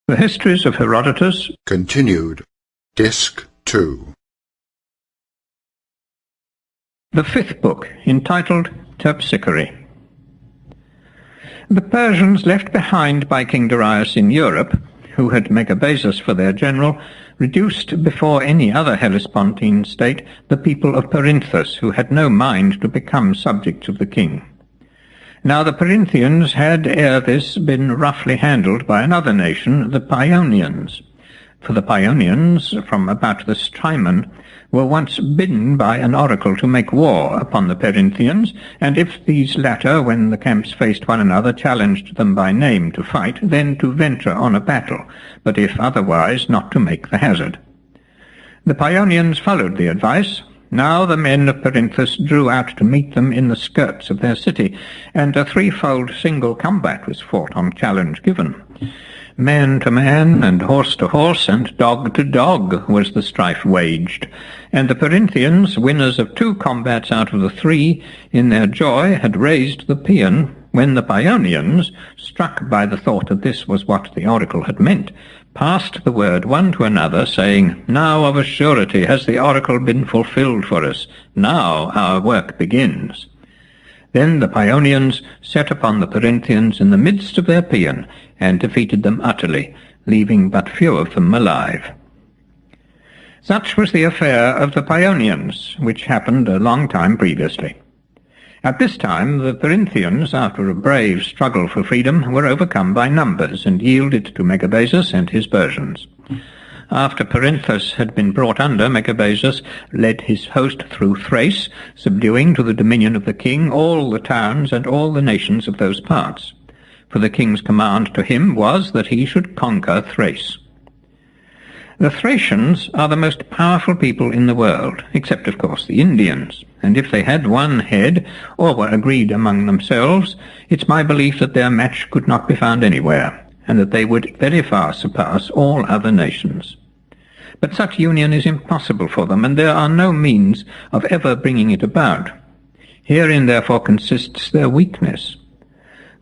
The Histories of Herodotus. Continued. Disc 2. The fifth book, entitled Terpsicore. The Persians left behind by King Darius in Europe, who had Megabazus for their general, reduced before any other Hellespontine state the people of Perinthus, who had no mind to become subjects of the king. Now the Perinthians had ere this been roughly handled by another nation, the Paeonians. For the Paeonians, from about the Strymon, were once bidden by an oracle to make war upon the Perinthians, and if these latter, when the camps faced one another, challenged them by name to fight, then to venture on a battle, but if otherwise, not to make the hazard. The Paeonians followed the advice. Now the men of Perinthus drew out to meet them in the skirts of their city, and a threefold single combat was fought on challenge given. Man to man, and horse to horse, and dog to dog was the strife waged, and the Perinthians, winners of 2 combats out of the 3, in their joy had raised the paean, when the Paeonians, struck by the thought that this was what the oracle had meant, passed the word one to another, saying, "Now of a surety has the oracle been fulfilled for us. Now our work begins." Then the Paeonians set upon the Perinthians in the midst of their paean, and defeated them utterly, leaving but few of them alive. Such was the affair of the Paeonians, which happened a long time previously. At this time the Perinthians, after a brave struggle for freedom, were overcome by numbers, and yielded to Megabazus and his Persians. After Perinthus had been brought under, Megabazus led his host through Thrace, subduing to the dominion of the king all the towns and all the nations of those parts. For the king's command to him was that he should conquer Thrace. The Thracians are the most powerful people in the world, except of course the Indians, and if they had one head, or were agreed among themselves, it's my belief that their match could not be found anywhere, and that they would very far surpass all other nations. But such union is impossible for them, and there are no means of ever bringing it about. Herein therefore consists their weakness.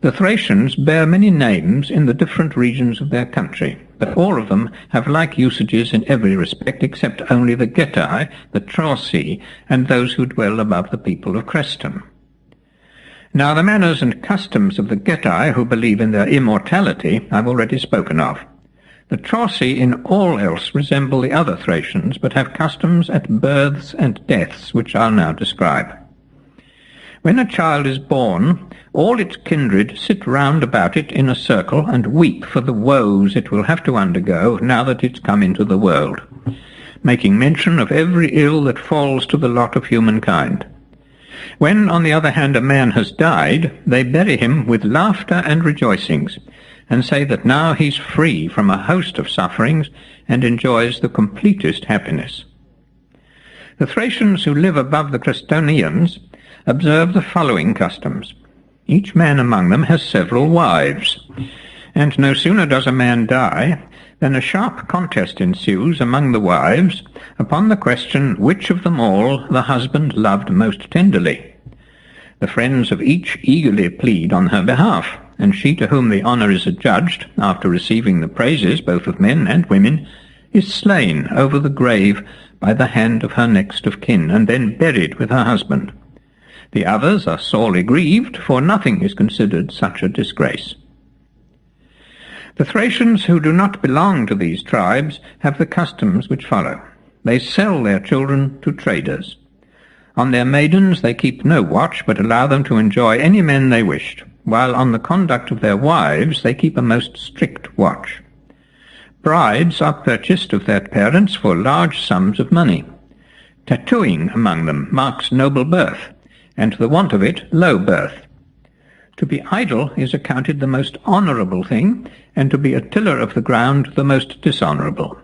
The Thracians bear many names in the different regions of their country, but all of them have like usages in every respect, except only the Getae, the Trauci, and those who dwell above the people of Crestum. Now the manners and customs of the Getae, who believe in their immortality, I've already spoken of. The Trauci in all else resemble the other Thracians, but have customs at births and deaths, which I'll now describe. When a child is born, all its kindred sit round about it in a circle and weep for the woes it will have to undergo now that it's come into the world, making mention of every ill that falls to the lot of humankind. When, on the other hand, a man has died, they bury him with laughter and rejoicings, and say that now he's free from a host of sufferings and enjoys the completest happiness. The Thracians who live above the Crestonians observe the following customs. Each man among them has several wives, and no sooner does a man die than a sharp contest ensues among the wives upon the question which of them all the husband loved most tenderly. The friends of each eagerly plead on her behalf, and she to whom the honour is adjudged, after receiving the praises both of men and women, is slain over the grave by the hand of her next of kin, and then buried with her husband. The others are sorely grieved, for nothing is considered such a disgrace. The Thracians who do not belong to these tribes have the customs which follow. They sell their children to traders. On their maidens they keep no watch, but allow them to enjoy any men they wished, while on the conduct of their wives they keep a most strict watch. Brides are purchased of their parents for large sums of money. Tattooing among them marks noble birth, and the want of it low birth. To be idle is accounted the most honourable thing, and to be a tiller of the ground the most dishonourable.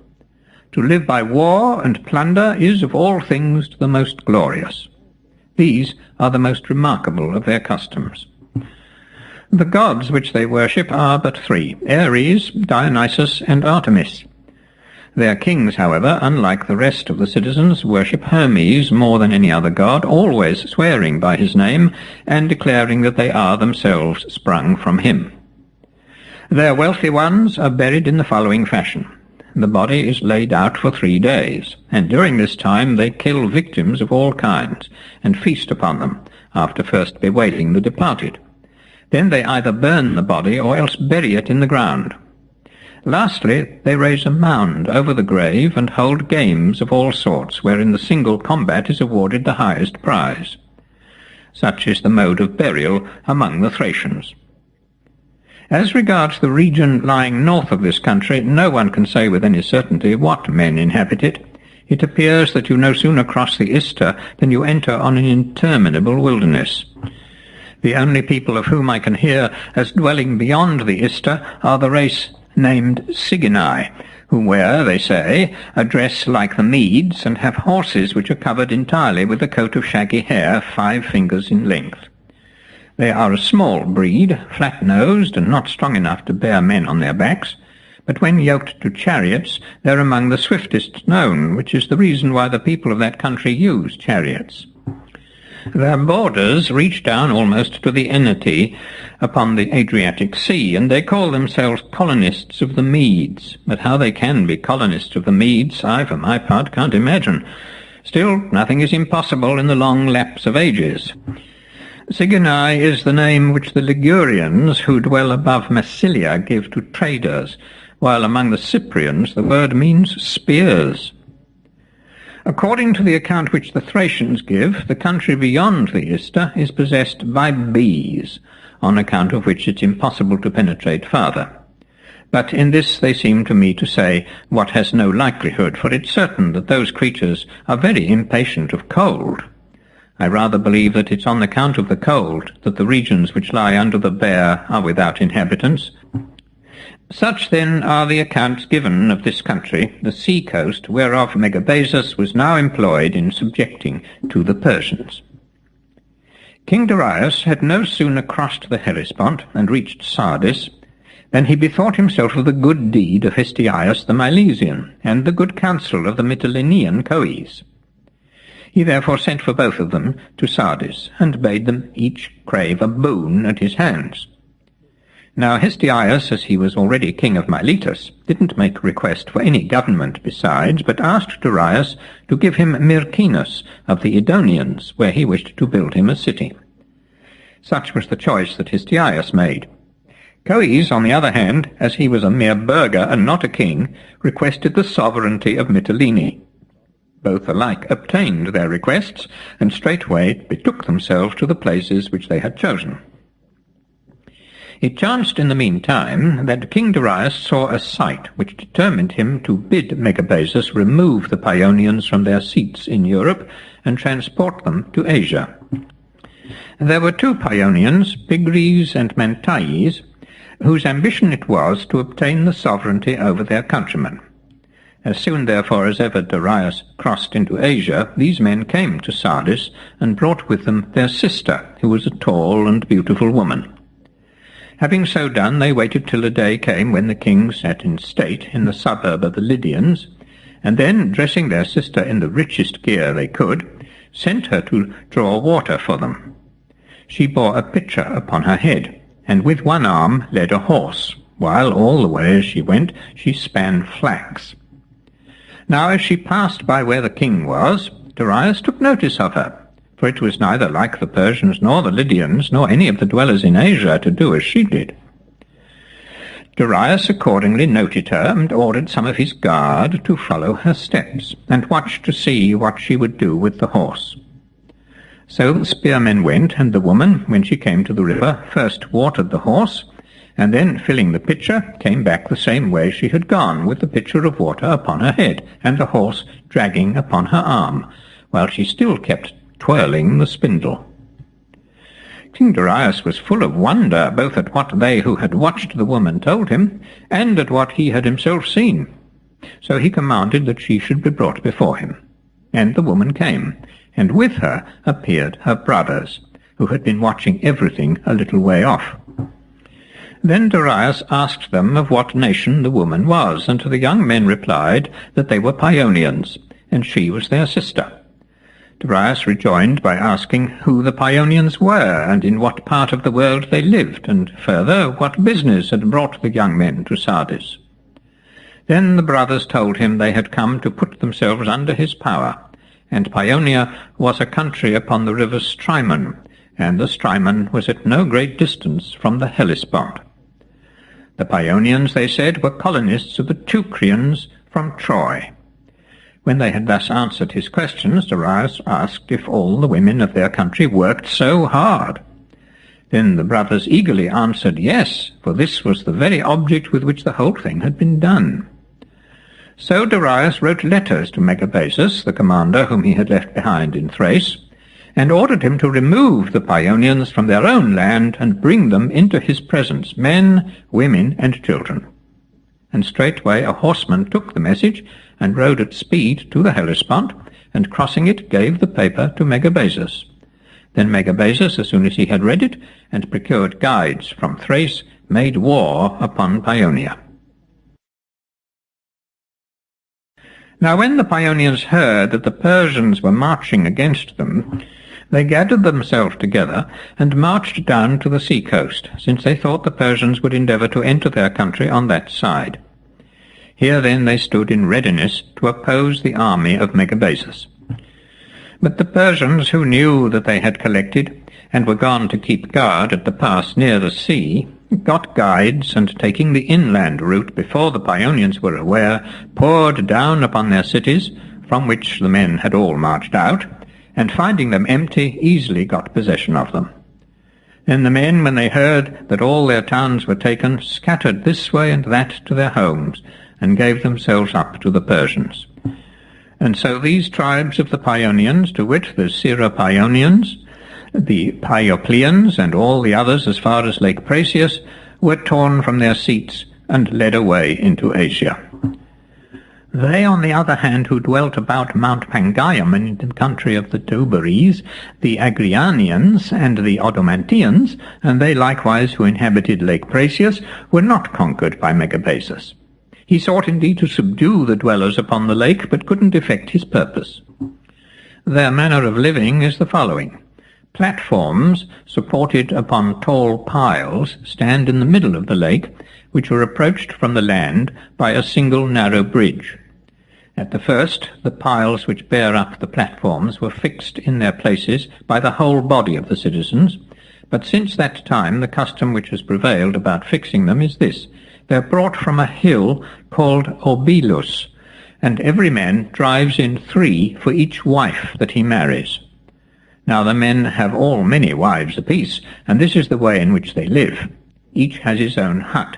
To live by war and plunder is of all things the most glorious. These are the most remarkable of their customs. The gods which they worship are but 3, Ares, Dionysus, and Artemis. Their kings, however, unlike the rest of the citizens, worship Hermes more than any other god, always swearing by his name, and declaring that they are themselves sprung from him. Their wealthy ones are buried in the following fashion. The body is laid out for 3 days, and during this time they kill victims of all kinds, and feast upon them, after first bewailing the departed. Then they either burn the body or else bury it in the ground. Lastly, they raise a mound over the grave and hold games of all sorts, wherein the single combat is awarded the highest prize. Such is the mode of burial among the Thracians. As regards the region lying north of this country, no one can say with any certainty what men inhabit it. It appears that you no sooner cross the Ister than you enter on an interminable wilderness. The only people of whom I can hear as dwelling beyond the Ister are the race named Sigynni, who wear, they say, a dress like the Medes, and have horses which are covered entirely with a coat of shaggy hair 5 fingers in length. They are a small breed, flat-nosed, and not strong enough to bear men on their backs, but when yoked to chariots, they're among the swiftest known, which is the reason why the people of that country use chariots. Their borders reach down almost to the Eneti upon the Adriatic Sea, and they call themselves colonists of the Medes. But how they can be colonists of the Medes, I, for my part, can't imagine. Still, nothing is impossible in the long lapse of ages. Sigynni is the name which the Ligurians, who dwell above Massilia, give to traders, while among the Cyprians the word means spears. According to the account which the Thracians give, the country beyond the Ister is possessed by bees, on account of which it's impossible to penetrate farther. But in this they seem to me to say what has no likelihood, for it's certain that those creatures are very impatient of cold. I rather believe that it's on account of the cold that the regions which lie under the Bear are without inhabitants. Such, then, are the accounts given of this country, the sea-coast, whereof Megabazus was now employed in subjecting to the Persians. King Darius had no sooner crossed the Hellespont and reached Sardis than he bethought himself of the good deed of Histiaeus the Milesian, and the good counsel of the Mytilenean Coes. He therefore sent for both of them to Sardis, and bade them each crave a boon at his hands. Now Histiaeus, as he was already king of Miletus, didn't make request for any government besides, but asked Darius to give him Myrcinus of the Edonians, where he wished to build him a city. Such was the choice that Histiaeus made. Coes, on the other hand, as he was a mere burgher and not a king, requested the sovereignty of Mytilene. Both alike obtained their requests, and straightway betook themselves to the places which they had chosen. It chanced in the meantime that King Darius saw a sight which determined him to bid Megabazus remove the Paeonians from their seats in Europe and transport them to Asia. There were 2 Paeonians, Pygres and Mantias, whose ambition it was to obtain the sovereignty over their countrymen. As soon, therefore, as ever Darius crossed into Asia, these men came to Sardis and brought with them their sister, who was a tall and beautiful woman. Having so done, they waited till a day came when the king sat in state in the suburb of the Lydians, and then, dressing their sister in the richest gear they could, sent her to draw water for them. She bore a pitcher upon her head, and with one arm led a horse, while all the way as she went she span flax. Now as she passed by where the king was, Darius took notice of her, for it was neither like the Persians nor the Lydians, nor any of the dwellers in Asia, to do as she did. Darius accordingly noted her, and ordered some of his guard to follow her steps, and watch to see what she would do with the horse. So the spearmen went, and the woman, when she came to the river, first watered the horse, and then, filling the pitcher, came back the same way she had gone, with the pitcher of water upon her head, and the horse dragging upon her arm, while she still kept twirling the spindle. King Darius was full of wonder, both at what they who had watched the woman told him, and at what he had himself seen. So he commanded that she should be brought before him. And the woman came, and with her appeared her brothers, who had been watching everything a little way off. Then Darius asked them of what nation the woman was, and the young men replied that they were Paeonians, and she was their sister. Darius rejoined by asking who the Paeonians were, and in what part of the world they lived, and further, what business had brought the young men to Sardis. Then the brothers told him they had come to put themselves under his power, and Paeonia was a country upon the river Strymon, and the Strymon was at no great distance from the Hellespont. The Paeonians, they said, were colonists of the Teucrians from Troy. When they had thus answered his questions, Darius asked if all the women of their country worked so hard. Then the brothers eagerly answered yes, for this was the very object with which the whole thing had been done. So Darius wrote letters to Megabazus, the commander whom he had left behind in Thrace, and ordered him to remove the Paeonians from their own land and bring them into his presence, men, women, and children. And straightway a horseman took the message and rode at speed to the Hellespont, and crossing it gave the paper to Megabazus. Then Megabazus, as soon as he had read it, and procured guides from Thrace, made war upon Paeonia. Now when the Paeonians heard that the Persians were marching against them, they gathered themselves together and marched down to the sea-coast, since they thought the Persians would endeavour to enter their country on that side. Here then they stood in readiness to oppose the army of Megabazus. But the Persians, who knew that they had collected, and were gone to keep guard at the pass near the sea, got guides, and taking the inland route before the Paeonians were aware, poured down upon their cities, from which the men had all marched out, and finding them empty, easily got possession of them. Then the men, when they heard that all their towns were taken, scattered this way and that to their homes, and gave themselves up to the Persians. And so these tribes of the Paeonians, to wit, the Syro-Paeonians, the Paeopleans, and all the others as far as Lake Prasius, were torn from their seats and led away into Asia. They, on the other hand, who dwelt about Mount Pangaium in the country of the Teuberes, the Agrianians and the Odomantians, and they likewise who inhabited Lake Prasius, were not conquered by Megabazus. He sought indeed to subdue the dwellers upon the lake, but couldn't effect his purpose. Their manner of living is the following. Platforms, supported upon tall piles, stand in the middle of the lake, which are approached from the land by a single narrow bridge. At the first, the piles which bear up the platforms were fixed in their places by the whole body of the citizens, but since that time the custom which has prevailed about fixing them is this. They are brought from a hill called Obilus, and every man drives in 3 for each wife that he marries. Now the men have all many wives apiece, and this is the way in which they live. Each has his own hut,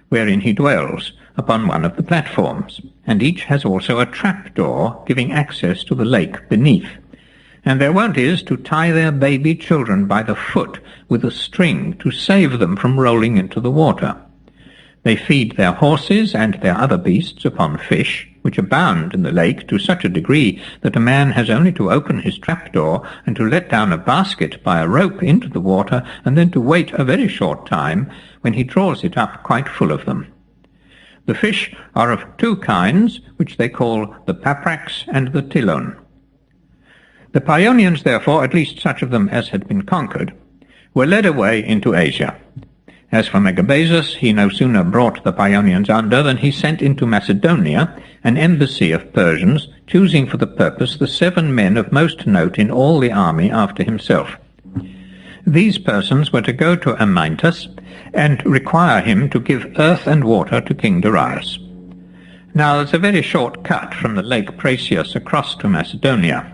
wherein he dwells, upon one of the platforms, and each has also a trapdoor giving access to the lake beneath. And their wont is to tie their baby children by the foot with a string to save them from rolling into the water. They feed their horses and their other beasts upon fish, which abound in the lake to such a degree that a man has only to open his trapdoor and to let down a basket by a rope into the water, and then to wait a very short time, when he draws it up quite full of them. The fish are of 2 kinds, which they call the paprax and the tilon. The Paeonians, therefore, at least such of them as had been conquered, were led away into Asia. As for Megabazus, he no sooner brought the Paeonians under than he sent into Macedonia an embassy of Persians, choosing for the purpose the 7 men of most note in all the army after himself. These persons were to go to Amyntas and require him to give earth and water to King Darius. Now there's a very short cut from the Lake Prasius across to Macedonia.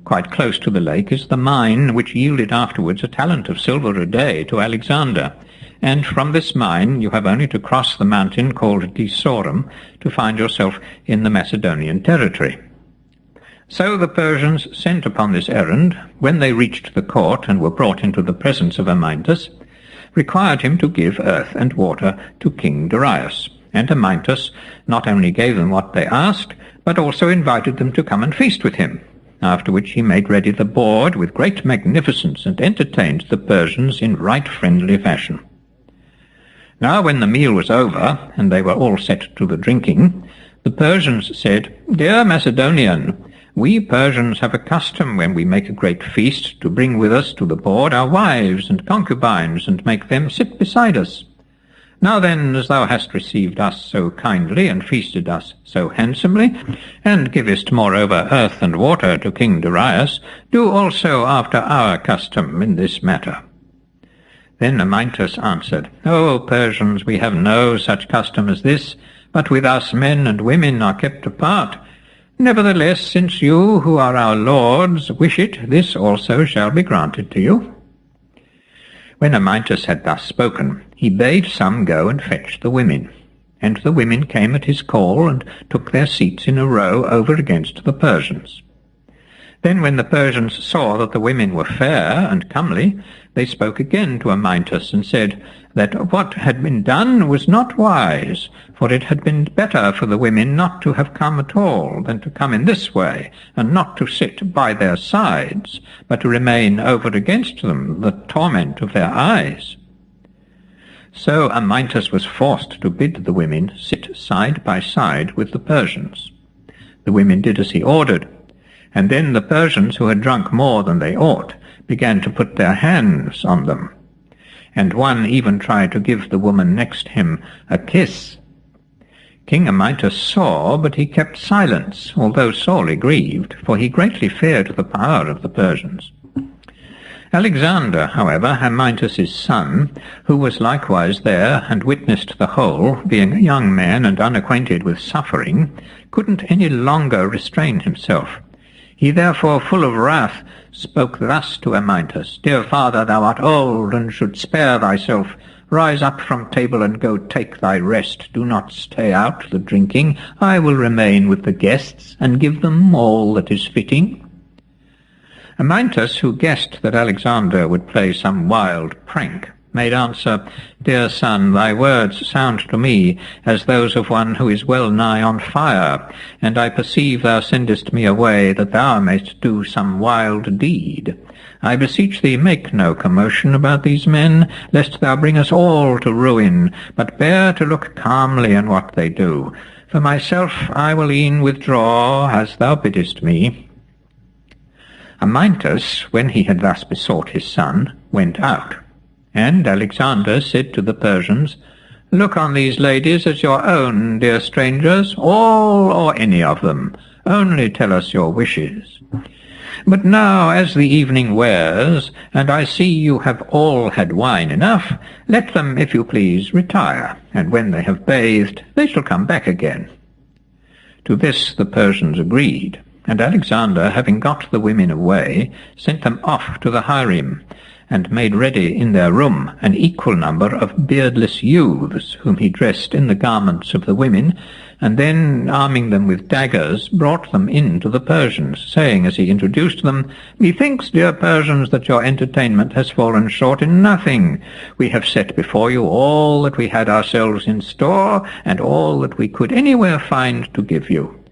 Quite close to the lake is the mine which yielded afterwards a talent of silver a day to Alexander, and from this mine you have only to cross the mountain called Disorum to find yourself in the Macedonian territory. So the Persians sent upon this errand, when they reached the court and were brought into the presence of Amyntas, required him to give earth and water to King Darius. And Amyntas not only gave them what they asked, but also invited them to come and feast with him, after which he made ready the board with great magnificence and entertained the Persians in right friendly fashion. Now when the meal was over, and they were all set to the drinking, the Persians said, "Dear Macedonian, We Persians have a custom when we make a great feast to bring with us to the board our wives and concubines and make them sit beside us. Now then, as thou hast received us so kindly and feasted us so handsomely, and givest moreover earth and water to King Darius, do also after our custom in this matter. Then Amyntas answered, O Persians, we have no such custom as this, but with us men and women are kept apart. Nevertheless, since you, who are our lords, wish it, this also shall be granted to you. When Amyntas had thus spoken, he bade some go and fetch the women. And the women came at his call, and took their seats in a row over against the Persians. Then when the Persians saw that the women were fair and comely, they spoke again to Amyntas, and said that what had been done was not wise, for it had been better for the women not to have come at all, than to come in this way, and not to sit by their sides, but to remain over against them, the torment of their eyes. So Amyntas was forced to bid the women sit side by side with the Persians. The women did as he ordered, and then the Persians, who had drunk more than they ought, began to put their hands on them. And one even tried to give the woman next him a kiss. King Amyntas saw, but he kept silence, although sorely grieved, for he greatly feared the power of the Persians. Alexander, however, Amyntas's son, who was likewise there and witnessed the whole, being a young man and unacquainted with suffering, couldn't any longer restrain himself. He therefore, full of wrath, spoke thus to Amyntas, Dear father, thou art old, and should spare thyself. Rise up from table, and go take thy rest. Do not stay out the drinking. I will remain with the guests, and give them all that is fitting. Amyntas, who guessed that Alexander would play some wild prank, made answer, Dear son, thy words sound to me as those of one who is well nigh on fire, and I perceive thou sendest me away that thou mayst do some wild deed. I beseech thee, make no commotion about these men, lest thou bring us all to ruin, but bear to look calmly on what they do. For myself I will e'en withdraw, as thou biddest me. Amyntas, when he had thus besought his son, went out. And Alexander said to the Persians, Look on these ladies as your own, dear strangers, all or any of them. Only tell us your wishes. But now, as the evening wears, and I see you have all had wine enough, let them, if you please, retire, and when they have bathed, they shall come back again. To this the Persians agreed, and Alexander, having got the women away, sent them off to the harem, and made ready in their room an equal number of beardless youths, whom he dressed in the garments of the women, and then, arming them with daggers, brought them in to the Persians, saying as he introduced them, Methinks, dear Persians, that your entertainment has fallen short in nothing. We have set before you all that we had ourselves in store, and all that we could anywhere find to give you.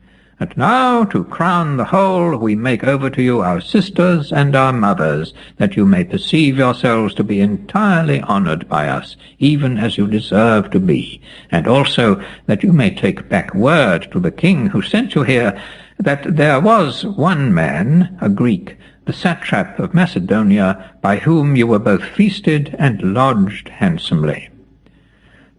And now, to crown the whole, we make over to you our sisters and our mothers, that you may perceive yourselves to be entirely honored by us, even as you deserve to be, and also that you may take back word to the king who sent you here, that there was one man, a Greek, the satrap of Macedonia, by whom you were both feasted and lodged handsomely.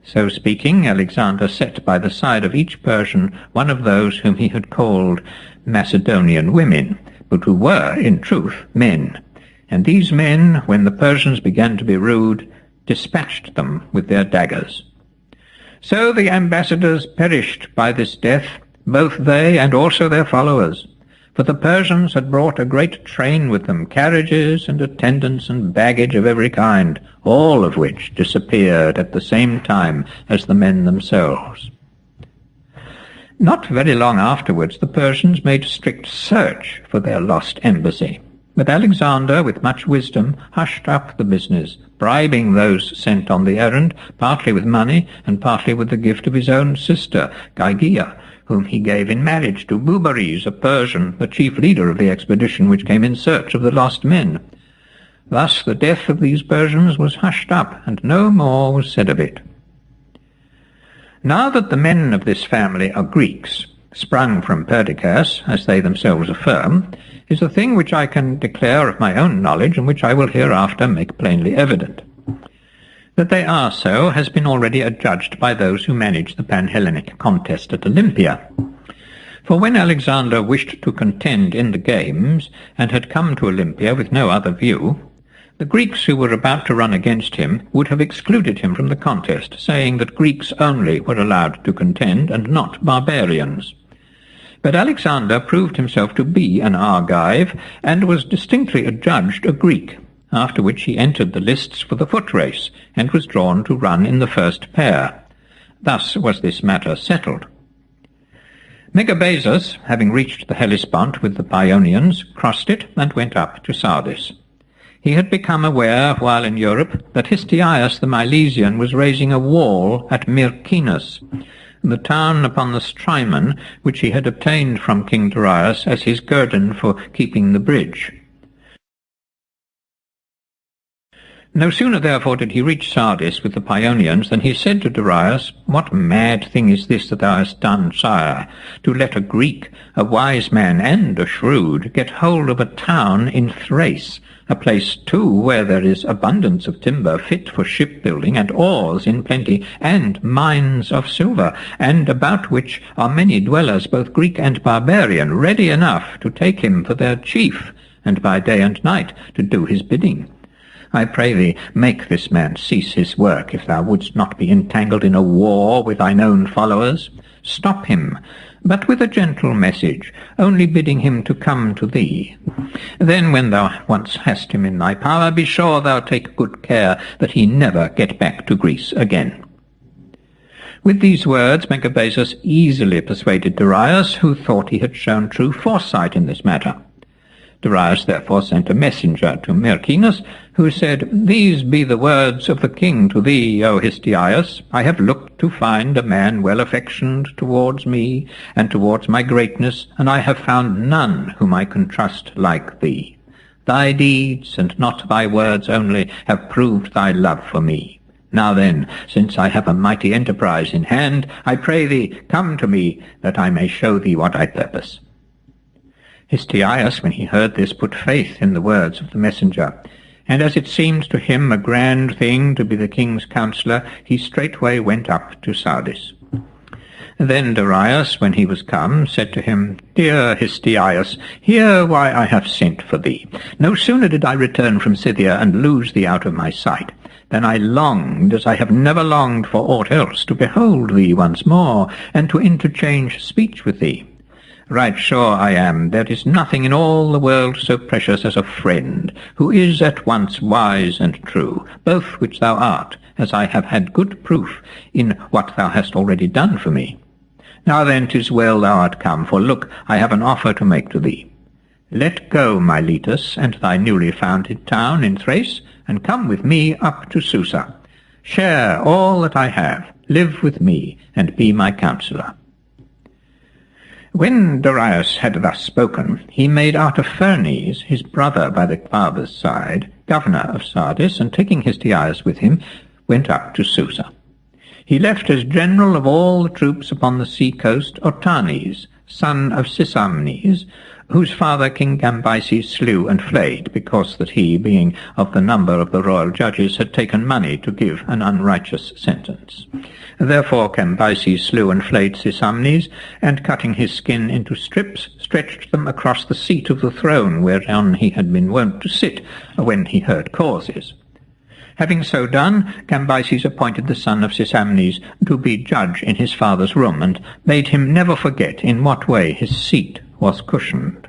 So speaking, Alexander set by the side of each Persian one of those whom he had called Macedonian women, but who were, in truth, men. And these men, when the Persians began to be rude, dispatched them with their daggers. So the ambassadors perished by this death, both they and also their followers. For the Persians had brought a great train with them, carriages and attendants and baggage of every kind, all of which disappeared at the same time as the men themselves. Not very long afterwards the Persians made strict search for their lost embassy, but Alexander, with much wisdom, hushed up the business, bribing those sent on the errand, partly with money and partly with the gift of his own sister, Gygia, whom he gave in marriage to Bubares, a Persian, the chief leader of the expedition which came in search of the lost men. Thus the death of these Persians was hushed up, and no more was said of it. Now that the men of this family are Greeks, sprung from Perdiccas, as they themselves affirm, is a thing which I can declare of my own knowledge, and which I will hereafter make plainly evident. That they are so has been already adjudged by those who managed the Pan-Hellenic contest at Olympia. For when Alexander wished to contend in the games, and had come to Olympia with no other view, the Greeks who were about to run against him would have excluded him from the contest, saying that Greeks only were allowed to contend, and not barbarians. But Alexander proved himself to be an Argive, and was distinctly adjudged a Greek, after which he entered the lists for the foot race, and was drawn to run in the first pair. Thus was this matter settled. Megabazus, having reached the Hellespont with the Paeonians, crossed it and went up to Sardis. He had become aware, while in Europe, that Histiaeus the Milesian was raising a wall at Myrcinus, the town upon the Strymon, which he had obtained from King Darius as his guerdon for keeping the bridge. No sooner, therefore, did he reach Sardis with the Paeonians than he said to Darius, "What mad thing is this that thou hast done, sire, to let a Greek, a wise man and a shrewd, get hold of a town in Thrace, a place too where there is abundance of timber fit for shipbuilding, and ores in plenty, and mines of silver, and about which are many dwellers, both Greek and barbarian, ready enough to take him for their chief, and by day and night to do his bidding? I pray thee, make this man cease his work, if thou wouldst not be entangled in a war with thine own followers. Stop him, but with a gentle message, only bidding him to come to thee. Then, when thou once hast him in thy power, be sure thou take good care that he never get back to Greece again." With these words Megabazus easily persuaded Darius, who thought he had shown true foresight in this matter. Darius therefore sent a messenger to Myrcinus, who said, "These be the words of the king to thee, O Histiaeus. I have looked to find a man well affectioned towards me and towards my greatness, and I have found none whom I can trust like thee. Thy deeds, and not thy words only, have proved thy love for me. Now then, since I have a mighty enterprise in hand, I pray thee, come to me, that I may show thee what I purpose." Histiaeus, when he heard this, put faith in the words of the messenger, and as it seemed to him a grand thing to be the king's counsellor, he straightway went up to Sardis. Then Darius, when he was come, said to him, "Dear Histiaeus, hear why I have sent for thee. No sooner did I return from Scythia and lose thee out of my sight, than I longed, as I have never longed for aught else, to behold thee once more, and to interchange speech with thee. Right sure I am, there is nothing in all the world so precious as a friend, who is at once wise and true, both which thou art, as I have had good proof in what thou hast already done for me. Now then, 'tis well thou art come, for look, I have an offer to make to thee. Let go Miletus and thy newly founded town in Thrace, and come with me up to Susa. Share all that I have, live with me, and be my counsellor." When Darius had thus spoken, he made Artaphernes, his brother by the father's side, governor of Sardis, and taking Histiaeus with him, went up to Susa. He left as general of all the troops upon the sea-coast Otanes, son of Sisamnes, whose father King Cambyses slew and flayed, because that he, being of the number of the royal judges, had taken money to give an unrighteous sentence. Therefore Cambyses slew and flayed Sisamnes, and cutting his skin into strips, stretched them across the seat of the throne whereon he had been wont to sit when he heard causes. Having so done, Cambyses appointed the son of Sisamnes to be judge in his father's room, and bade him never forget in what way his seat was cushioned.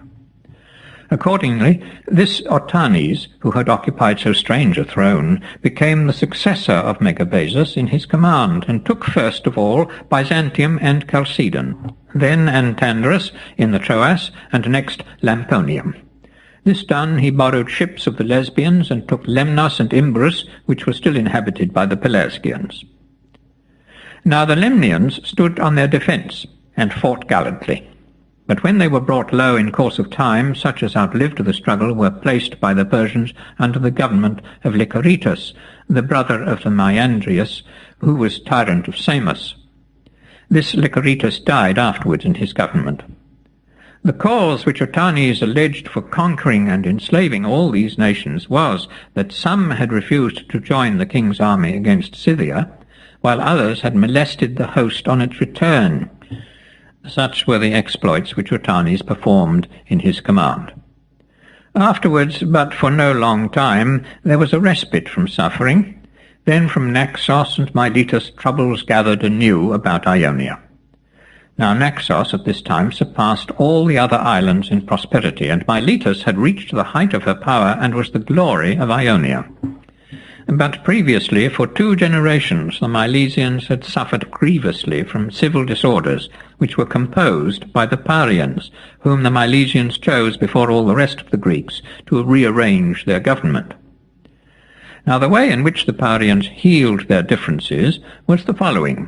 Accordingly, this Otanes, who had occupied so strange a throne, became the successor of Megabazus in his command, and took first of all Byzantium and Chalcedon, then Antandrus in the Troas, and next Lamponium. This done, he borrowed ships of the Lesbians, and took Lemnos and Imbrus, which were still inhabited by the Pelasgians. Now the Lemnians stood on their defence, and fought gallantly. But when they were brought low in course of time, such as outlived the struggle were placed by the Persians under the government of Lycoritus, the brother of the Myandrius, who was tyrant of Samos. This Lycoritas died afterwards in his government. The cause which Otanes alleged for conquering and enslaving all these nations was that some had refused to join the king's army against Scythia, while others had molested the host on its return. Such were the exploits which Otanes performed in his command. Afterwards, but for no long time, there was a respite from suffering. Then from Naxos and Miletus troubles gathered anew about Ionia. Now Naxos at this time surpassed all the other islands in prosperity, and Miletus had reached the height of her power and was the glory of Ionia. But previously, for 2 generations, the Milesians had suffered grievously from civil disorders, which were composed by the Parians, whom the Milesians chose before all the rest of the Greeks to rearrange their government. Now the way in which the Parians healed their differences was the following.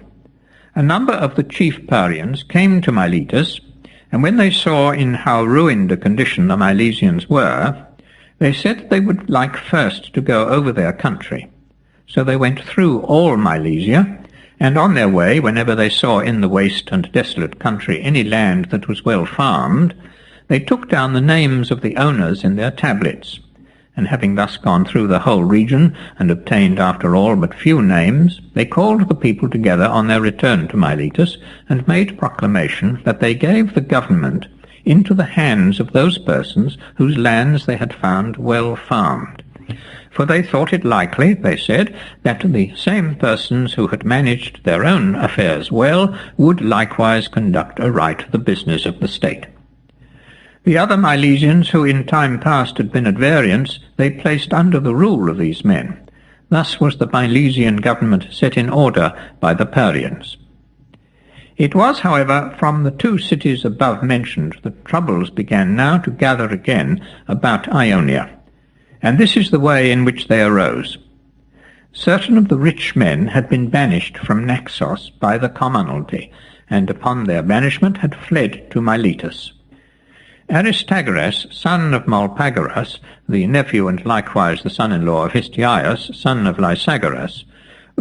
A number of the chief Parians came to Miletus, and when they saw in how ruined a condition the Milesians were, they said they would like first to go over their country. So they went through all Milesia, and on their way, whenever they saw in the waste and desolate country any land that was well farmed, they took down the names of the owners in their tablets. And having thus gone through the whole region, and obtained after all but few names, they called the people together on their return to Miletus, and made proclamation that they gave the government into the hands of those persons whose lands they had found well farmed. For they thought it likely, they said, that the same persons who had managed their own affairs well would likewise conduct aright the business of the state. The other Milesians, who in time past had been at variance, they placed under the rule of these men. Thus was the Milesian government set in order by the Parians. It was, however, from the 2 cities above mentioned that troubles began now to gather again about Ionia, and this is the way in which they arose. Certain of the rich men had been banished from Naxos by the commonalty, and upon their banishment had fled to Miletus. Aristagoras, son of Molpagoras, the nephew and likewise the son-in-law of Histiaeus, son of Lysagoras,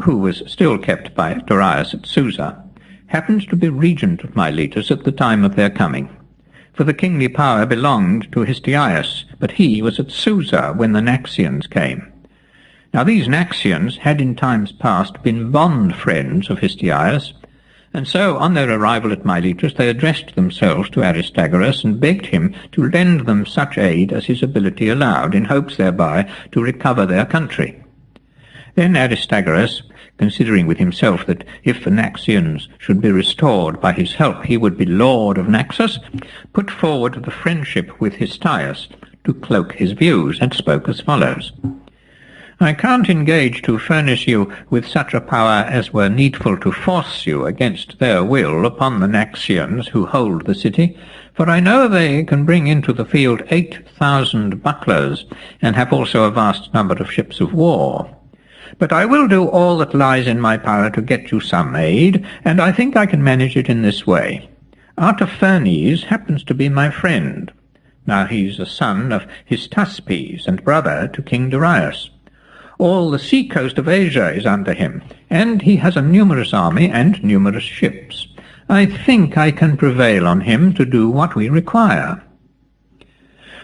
who was still kept by Darius at Susa, happened to be regent of Miletus at the time of their coming. For the kingly power belonged to Histiaeus, but he was at Susa when the Naxians came. Now these Naxians had in times past been bond friends of Histiaeus, and so on their arrival at Miletus they addressed themselves to Aristagoras and begged him to lend them such aid as his ability allowed, in hopes thereby to recover their country. Then Aristagoras, considering with himself that if the Naxians should be restored by his help he would be lord of Naxos, put forward the friendship with Histiaeus to cloak his views, and spoke as follows. I can't engage to furnish you with such a power as were needful to force you against their will upon the Naxians who hold the city, for I know they can bring into the field 8,000 bucklers, and have also a vast number of ships of war. But I will do all that lies in my power to get you some aid, and I think I can manage it in this way. Artaphernes happens to be my friend. Now he's a son of Hystaspes, and brother to King Darius. All the sea coast of Asia is under him, and he has a numerous army and numerous ships. I think I can prevail on him to do what we require.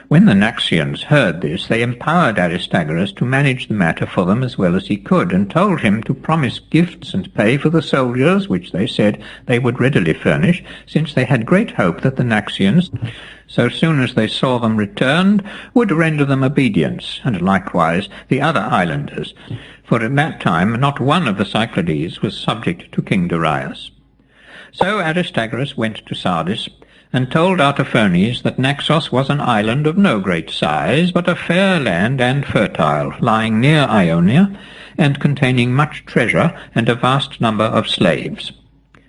When the Naxians heard this, they empowered Aristagoras to manage the matter for them as well as he could, and told him to promise gifts and pay for the soldiers, which they said they would readily furnish, since they had great hope that the Naxians, so soon as they saw them returned, would render them obedience, and likewise the other islanders, for at that time not one of the Cyclades was subject to King Darius. So Aristagoras went to Sardis, and told Artaphernes that Naxos was an island of no great size, but a fair land and fertile, lying near Ionia, and containing much treasure and a vast number of slaves.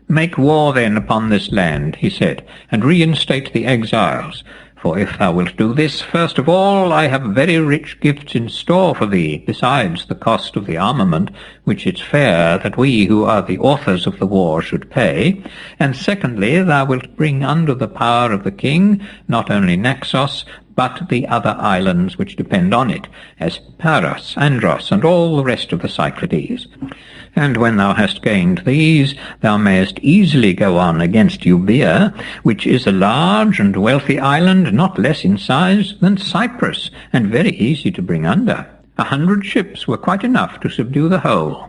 Make war then upon this land, he said, and reinstate the exiles. For if thou wilt do this, first of all, I have very rich gifts in store for thee, besides the cost of the armament, which it's fair that we who are the authors of the war should pay. And secondly, thou wilt bring under the power of the king not only Naxos, but the other islands which depend on it, as Paros, Andros, and all the rest of the Cyclades. And when thou hast gained these, thou mayest easily go on against Euboea, which is a large and wealthy island, not less in size than Cyprus, and very easy to bring under. 100 ships were quite enough to subdue the whole.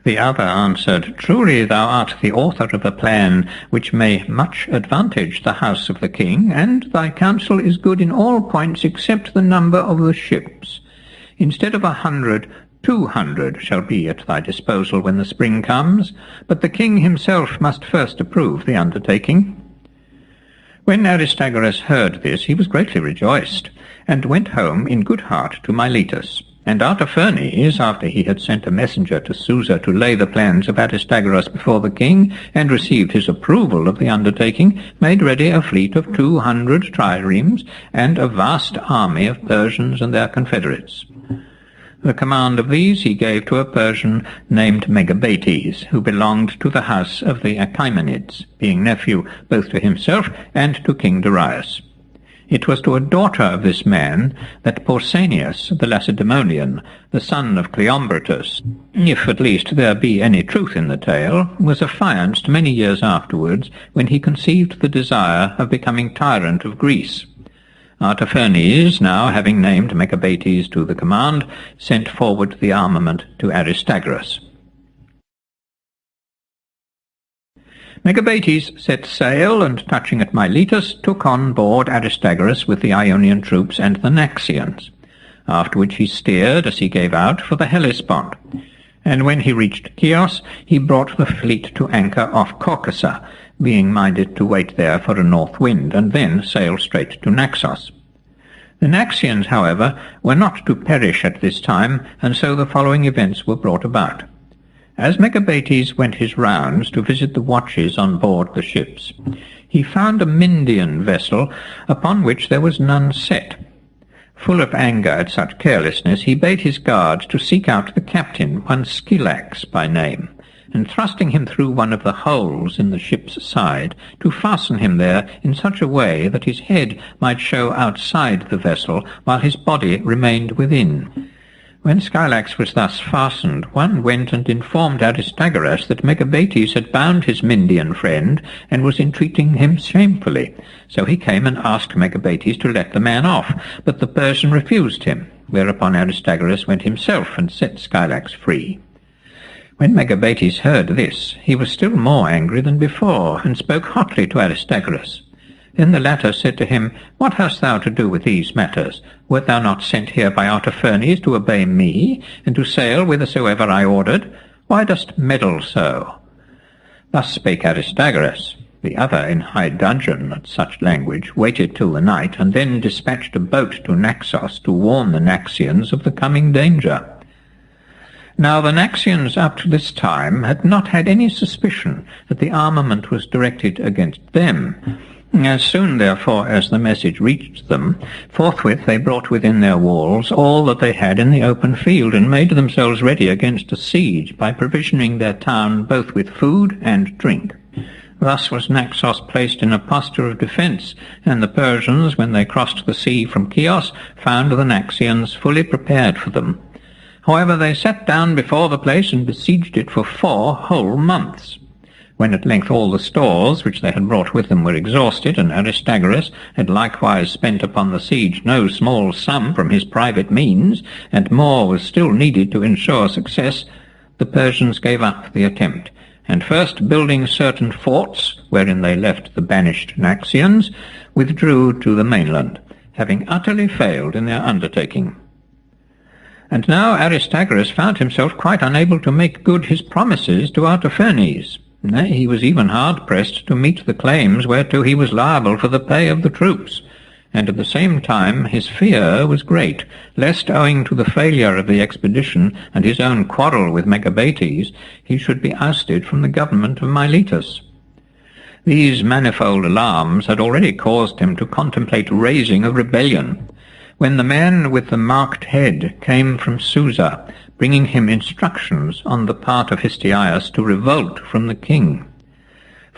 The other answered, Truly thou art the author of a plan which may much advantage the house of the king, and thy counsel is good in all points except the number of the ships. Instead of 100, 200 shall be at thy disposal when the spring comes, but the king himself must first approve the undertaking. When Aristagoras heard this, he was greatly rejoiced, and went home in good heart to Miletus. And Artaphernes, after he had sent a messenger to Susa to lay the plans of Aristagoras before the king, and received his approval of the undertaking, made ready a fleet of 200 triremes, and a vast army of Persians and their confederates. The command of these he gave to a Persian named Megabates, who belonged to the house of the Achaemenids, being nephew both to himself and to King Darius. It was to a daughter of this man that Pausanias, the Lacedaemonian, the son of Cleombrotus, if at least there be any truth in the tale, was affianced many years afterwards, when he conceived the desire of becoming tyrant of Greece. Artaphernes, now having named Megabates to the command, sent forward the armament to Aristagoras. Megabates set sail, and touching at Miletus, took on board Aristagoras with the Ionian troops and the Naxians, after which he steered, as he gave out, for the Hellespont. And when he reached Chios, he brought the fleet to anchor off Caucasa, being minded to wait there for a north wind, and then sail straight to Naxos. The Naxians, however, were not to perish at this time, and so the following events were brought about. As Megabates went his rounds to visit the watches on board the ships, he found a Myndian vessel upon which there was none set. Full of anger at such carelessness, he bade his guards to seek out the captain, one Scylax by name, and thrusting him through one of the holes in the ship's side, to fasten him there in such a way that his head might show outside the vessel, while his body remained within. When Scylax was thus fastened, one went and informed Aristagoras that Megabates had bound his Myndian friend, and was entreating him shamefully. So he came and asked Megabates to let the man off, but the Persian refused him, whereupon Aristagoras went himself and set Scylax free. When Megabates heard this, he was still more angry than before, and spoke hotly to Aristagoras. Then the latter said to him, What hast thou to do with these matters? Wert thou not sent here by Artaphernes to obey me, and to sail whithersoever I ordered? Why dost meddle so? Thus spake Aristagoras. The other, in high dudgeon at such language, waited till the night, and then dispatched a boat to Naxos to warn the Naxians of the coming danger. Now the Naxians up to this time had not had any suspicion that the armament was directed against them. As soon, therefore, as the message reached them, forthwith they brought within their walls all that they had in the open field, and made themselves ready against a siege by provisioning their town both with food and drink. Thus was Naxos placed in a posture of defence, and the Persians, when they crossed the sea from Chios, found the Naxians fully prepared for them. However, they sat down before the place and besieged it for 4 whole months. When at length all the stores which they had brought with them were exhausted, and Aristagoras had likewise spent upon the siege no small sum from his private means, and more was still needed to ensure success, the Persians gave up the attempt, and first building certain forts, wherein they left the banished Naxians, withdrew to the mainland, having utterly failed in their undertaking. And now Aristagoras found himself quite unable to make good his promises to Artaphernes. Nay, he was even hard-pressed to meet the claims whereto he was liable for the pay of the troops, and at the same time his fear was great, lest, owing to the failure of the expedition and his own quarrel with Megabates, he should be ousted from the government of Miletus. These manifold alarms had already caused him to contemplate raising a rebellion, when the man with the marked head came from Susa, bringing him instructions on the part of Histiaeus to revolt from the king.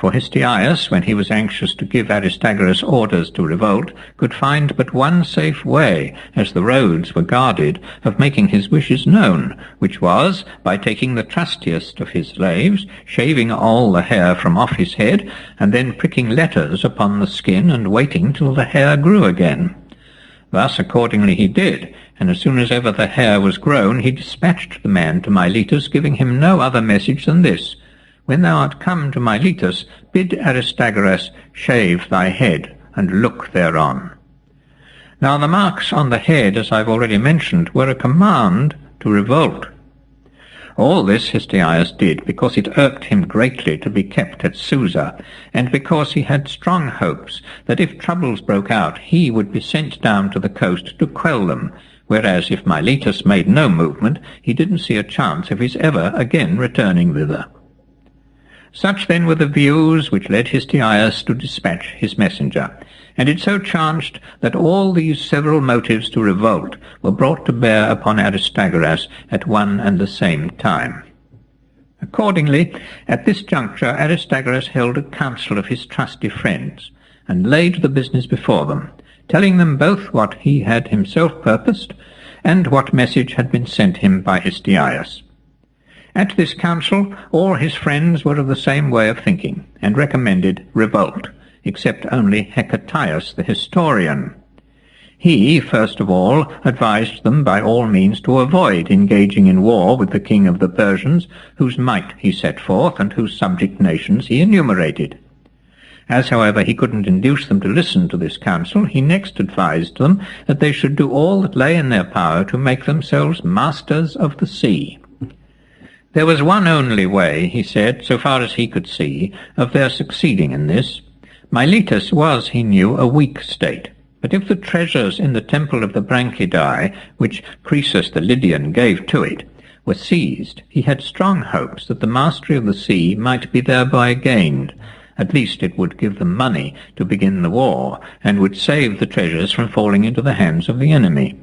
For Histiaeus, when he was anxious to give Aristagoras orders to revolt, could find but one safe way, as the roads were guarded, of making his wishes known, which was, by taking the trustiest of his slaves, shaving all the hair from off his head, and then pricking letters upon the skin and waiting till the hair grew again. Thus accordingly he did, and as soon as ever the hair was grown, he dispatched the man to Miletus, giving him no other message than this: When thou art come to Miletus, bid Aristagoras shave thy head, and look thereon. Now the marks on the head, as I've already mentioned, were a command to revolt. All this Histiaeus did because it irked him greatly to be kept at Susa, and because he had strong hopes that if troubles broke out he would be sent down to the coast to quell them, whereas if Miletus made no movement, he didn't see a chance of his ever again returning thither. Such then were the views which led Histiaeus to dispatch his messenger, and it so chanced that all these several motives to revolt were brought to bear upon Aristagoras at one and the same time. Accordingly, at this juncture Aristagoras held a council of his trusty friends, and laid the business before them, telling them both what he had himself purposed, and what message had been sent him by Histiaeus. At this council all his friends were of the same way of thinking, and recommended revolt, except only Hecataeus the historian. He, first of all, advised them by all means to avoid engaging in war with the king of the Persians, whose might he set forth, and whose subject nations he enumerated. As, however, he couldn't induce them to listen to this counsel, he next advised them that they should do all that lay in their power to make themselves masters of the sea. There was one only way, he said, so far as he could see, of their succeeding in this. Miletus was, he knew, a weak state, but if the treasures in the temple of the Branchidae, which Croesus the Lydian gave to it, were seized, he had strong hopes that the mastery of the sea might be thereby gained. At least it would give them money to begin the war, and would save the treasures from falling into the hands of the enemy.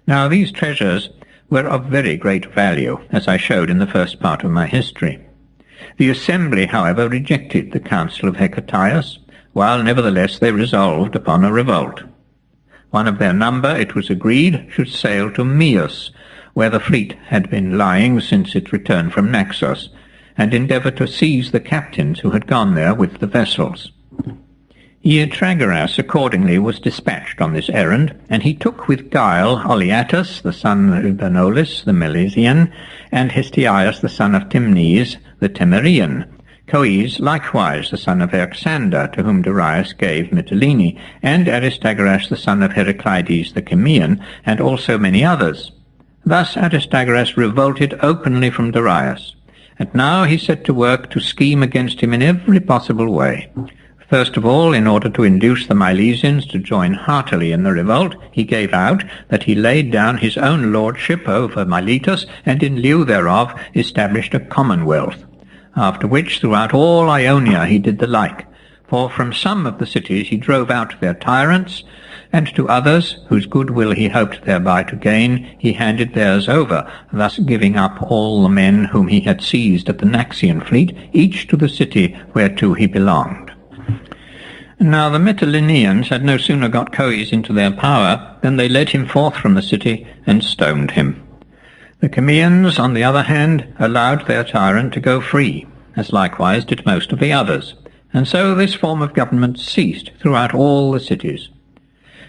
Now these treasures were of very great value, as I showed in the first part of my history. The assembly, however, rejected the counsel of Hecataeus, while nevertheless they resolved upon a revolt. One of their number, it was agreed, should sail to Myus, where the fleet had been lying since its return from Naxos, and endeavour to seize the captains who had gone there with the vessels. Euterpe accordingly was dispatched on this errand, and he took with guile Oleatus, the son of Benolis, the Milesian, and Histiaeus, the son of Timnes, the Temerian, Coes, likewise the son of Erxander, to whom Darius gave Mytilene, and Aristagoras, the son of Heraclides the Chimaean, and also many others. Thus Aristagoras revolted openly from Darius, and now he set to work to scheme against him in every possible way. First of all, in order to induce the Milesians to join heartily in the revolt, he gave out that he laid down his own lordship over Miletus, and in lieu thereof established a commonwealth, after which throughout all Ionia he did the like. For from some of the cities he drove out their tyrants, and to others, whose goodwill he hoped thereby to gain, he handed theirs over, thus giving up all the men whom he had seized at the Naxian fleet, each to the city whereto he belonged. Now the Mytileneans had no sooner got Coes into their power than they led him forth from the city and stoned him. The Chimaeans, on the other hand, allowed their tyrant to go free, as likewise did most of the others, and so this form of government ceased throughout all the cities.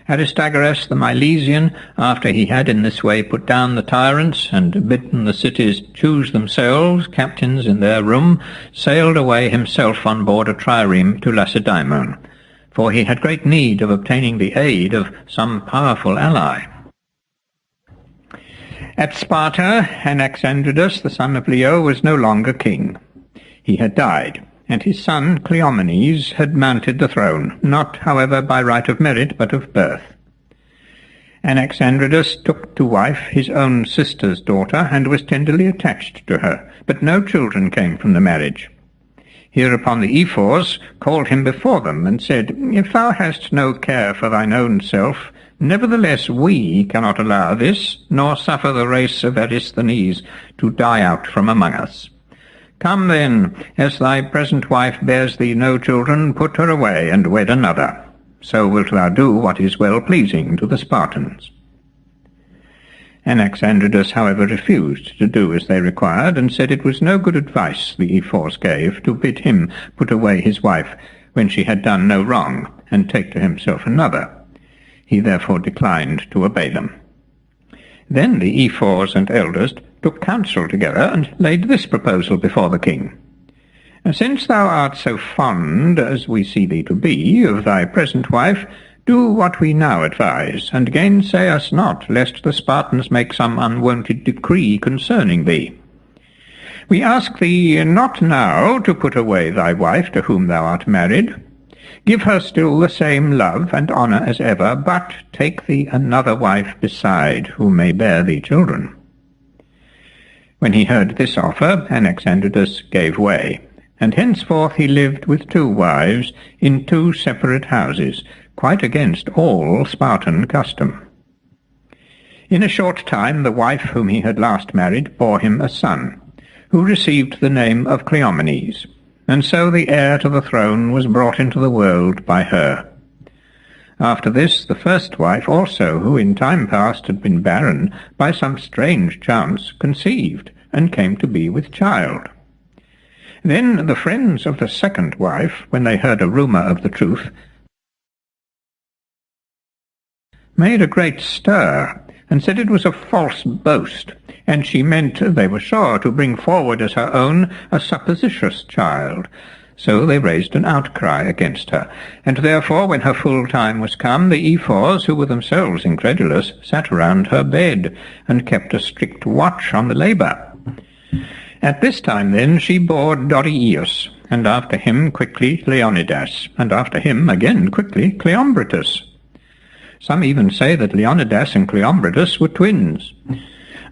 Aristagoras the Milesian, after he had in this way put down the tyrants and bidden the cities choose themselves captains in their room, sailed away himself on board a trireme to Lacedaemon, for he had great need of obtaining the aid of some powerful ally. At Sparta, Anaxandridas, the son of Leo, was no longer king. He had died, and his son Cleomenes had mounted the throne, not, however, by right of merit, but of birth. Anaxandridas took to wife his own sister's daughter, and was tenderly attached to her, but no children came from the marriage. Hereupon the Ephors called him before them, and said, If thou hast no care for thine own self, nevertheless we cannot allow this, nor suffer the race of Eristhenes to die out from among us. Come then, as thy present wife bears thee no children, put her away, and wed another. So wilt thou do what is well-pleasing to the Spartans. Anaxandridas, however, refused to do as they required, and said it was no good advice the Ephors gave to bid him put away his wife when she had done no wrong, and take to himself another. He therefore declined to obey them. Then the Ephors and elders took counsel together, and laid this proposal before the king. Since thou art so fond, as we see thee to be, of thy present wife, do what we now advise, and gainsay us not, lest the Spartans make some unwonted decree concerning thee. We ask thee not now to put away thy wife to whom thou art married. Give her still the same love and honour as ever, but take thee another wife beside, who may bear thee children. When he heard this offer, Anaxandridas gave way, and henceforth he lived with 2 wives in 2 separate houses, quite against all Spartan custom. In a short time the wife whom he had last married bore him a son, who received the name of Cleomenes, and so the heir to the throne was brought into the world by her. After this the first wife also, who in time past had been barren, by some strange chance conceived, and came to be with child. Then the friends of the second wife, when they heard a rumour of the truth, made a great stir, and said it was a false boast, and she meant, they were sure, to bring forward as her own a supposititious child. So they raised an outcry against her, and therefore, when her full time was come, the Ephors, who were themselves incredulous, sat round her bed, and kept a strict watch on the labour. At this time then she bore Dorieus, and after him quickly Leonidas, and after him again quickly Cleombrotus. Some even say that Leonidas and Cleombrotus were twins.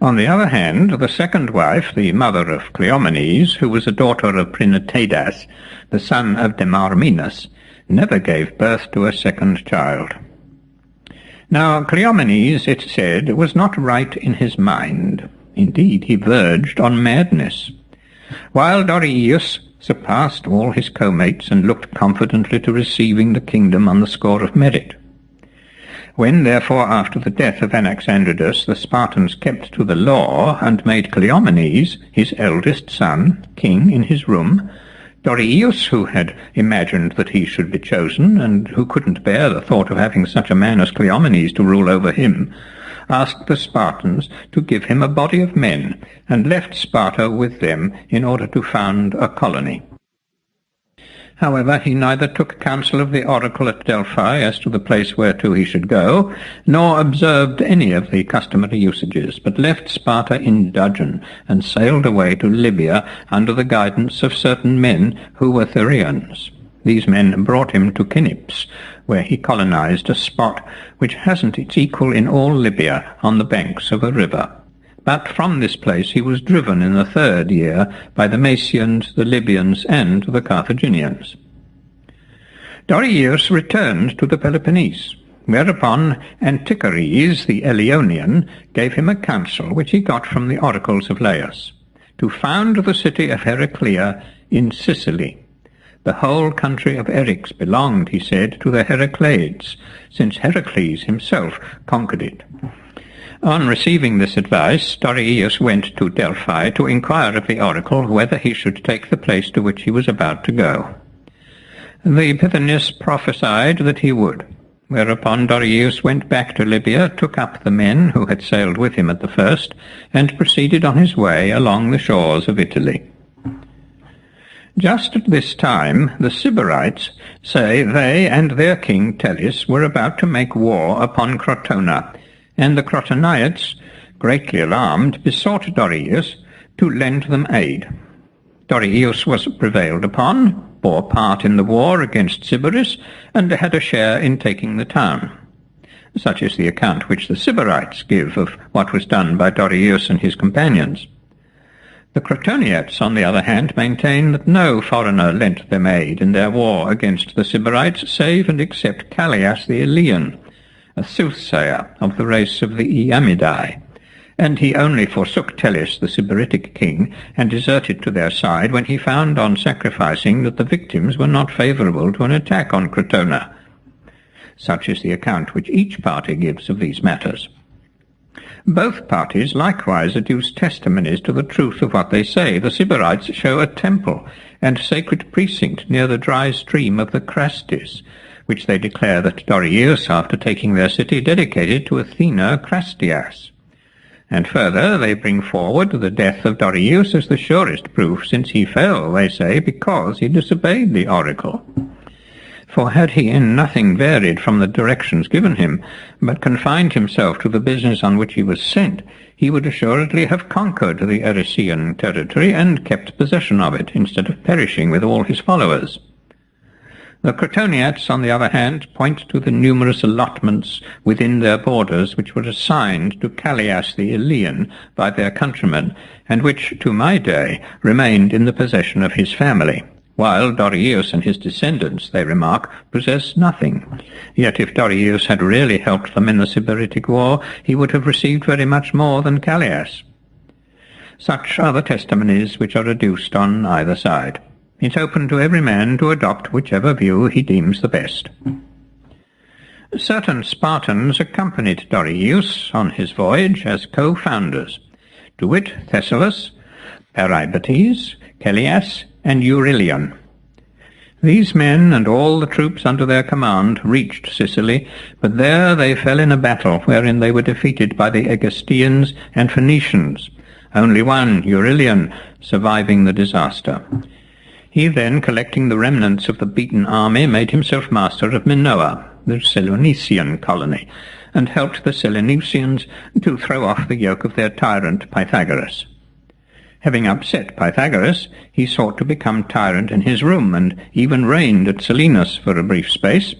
On the other hand, the second wife, the mother of Cleomenes, who was a daughter of Prinatadas, the son of Demarminus, never gave birth to a second child. Now Cleomenes, it said, was not right in his mind. Indeed, he verged on madness, while Dorieus surpassed all his co-mates and looked confidently to receiving the kingdom on the score of merit. When, therefore, after the death of Anaxandridas, the Spartans kept to the law, and made Cleomenes, his eldest son, king in his room, Dorieus, who had imagined that he should be chosen, and who couldn't bear the thought of having such a man as Cleomenes to rule over him, asked the Spartans to give him a body of men, and left Sparta with them in order to found a colony. However, he neither took counsel of the oracle at Delphi as to the place whereto he should go, nor observed any of the customary usages, but left Sparta in dudgeon, and sailed away to Libya under the guidance of certain men who were Therians. These men brought him to Knips, where he colonized a spot which hasn't its equal in all Libya, on the banks of a river. But from this place he was driven in the 3rd year by the Maesians, the Libyans, and the Carthaginians. Dorieus returned to the Peloponnese, whereupon Antichares, the Eleonian, gave him a counsel which he got from the oracles of Laius, to found the city of Heraclea in Sicily. The whole country of Eryx belonged, he said, to the Heracleids, since Heracles himself conquered it. On receiving this advice, Dorieus went to Delphi to inquire of the oracle whether he should take the place to which he was about to go. The Pythoness prophesied that he would, whereupon Dorieus went back to Libya, took up the men who had sailed with him at the first, and proceeded on his way along the shores of Italy. Just at this time the Sybarites say they and their king Tellus were about to make war upon Crotona, and the Crotoniates, greatly alarmed, besought Dorieus to lend them aid. Dorieus was prevailed upon, bore part in the war against Sybaris, and had a share in taking the town. Such is the account which the Sybarites give of what was done by Dorieus and his companions. The Crotoniates, on the other hand, maintain that no foreigner lent them aid in their war against the Sybarites, save and except Callias the Elean, a soothsayer of the race of the Iamidai, and he only forsook Tellus, the Sybaritic king, and deserted to their side when he found on sacrificing that the victims were not favourable to an attack on Crotona. Such is the account which each party gives of these matters. Both parties likewise adduce testimonies to the truth of what they say. The Sybarites show a temple and sacred precinct near the dry stream of the Crastis, which they declare that Dorieus, after taking their city, dedicated to Athena Crastias. And further, they bring forward the death of Dorieus as the surest proof, since he fell, they say, because he disobeyed the oracle. For had he in nothing varied from the directions given him, but confined himself to the business on which he was sent, he would assuredly have conquered the Erisian territory and kept possession of it, instead of perishing with all his followers. The Crotoniats, on the other hand, point to the numerous allotments within their borders which were assigned to Callias the Elean by their countrymen, and which, to my day, remained in the possession of his family, while Dorieus and his descendants, they remark, possess nothing. Yet if Dorieus had really helped them in the Sybaritic war, he would have received very much more than Callias. Such are the testimonies which are adduced on either side. It's open to every man to adopt whichever view he deems the best. Certain Spartans accompanied Dorieus on his voyage as co-founders, to wit, Thessalus, Peribates, Callias, and Eurilion. These men and all the troops under their command reached Sicily, but there they fell in a battle wherein they were defeated by the Egestians and Phoenicians, only one, Eurilion, surviving the disaster. He then, collecting the remnants of the beaten army, made himself master of Minoa, the Seleucian colony, and helped the Seleucians to throw off the yoke of their tyrant Pythagoras. Having upset Pythagoras, he sought to become tyrant in his room, and even reigned at Selinus for a brief space.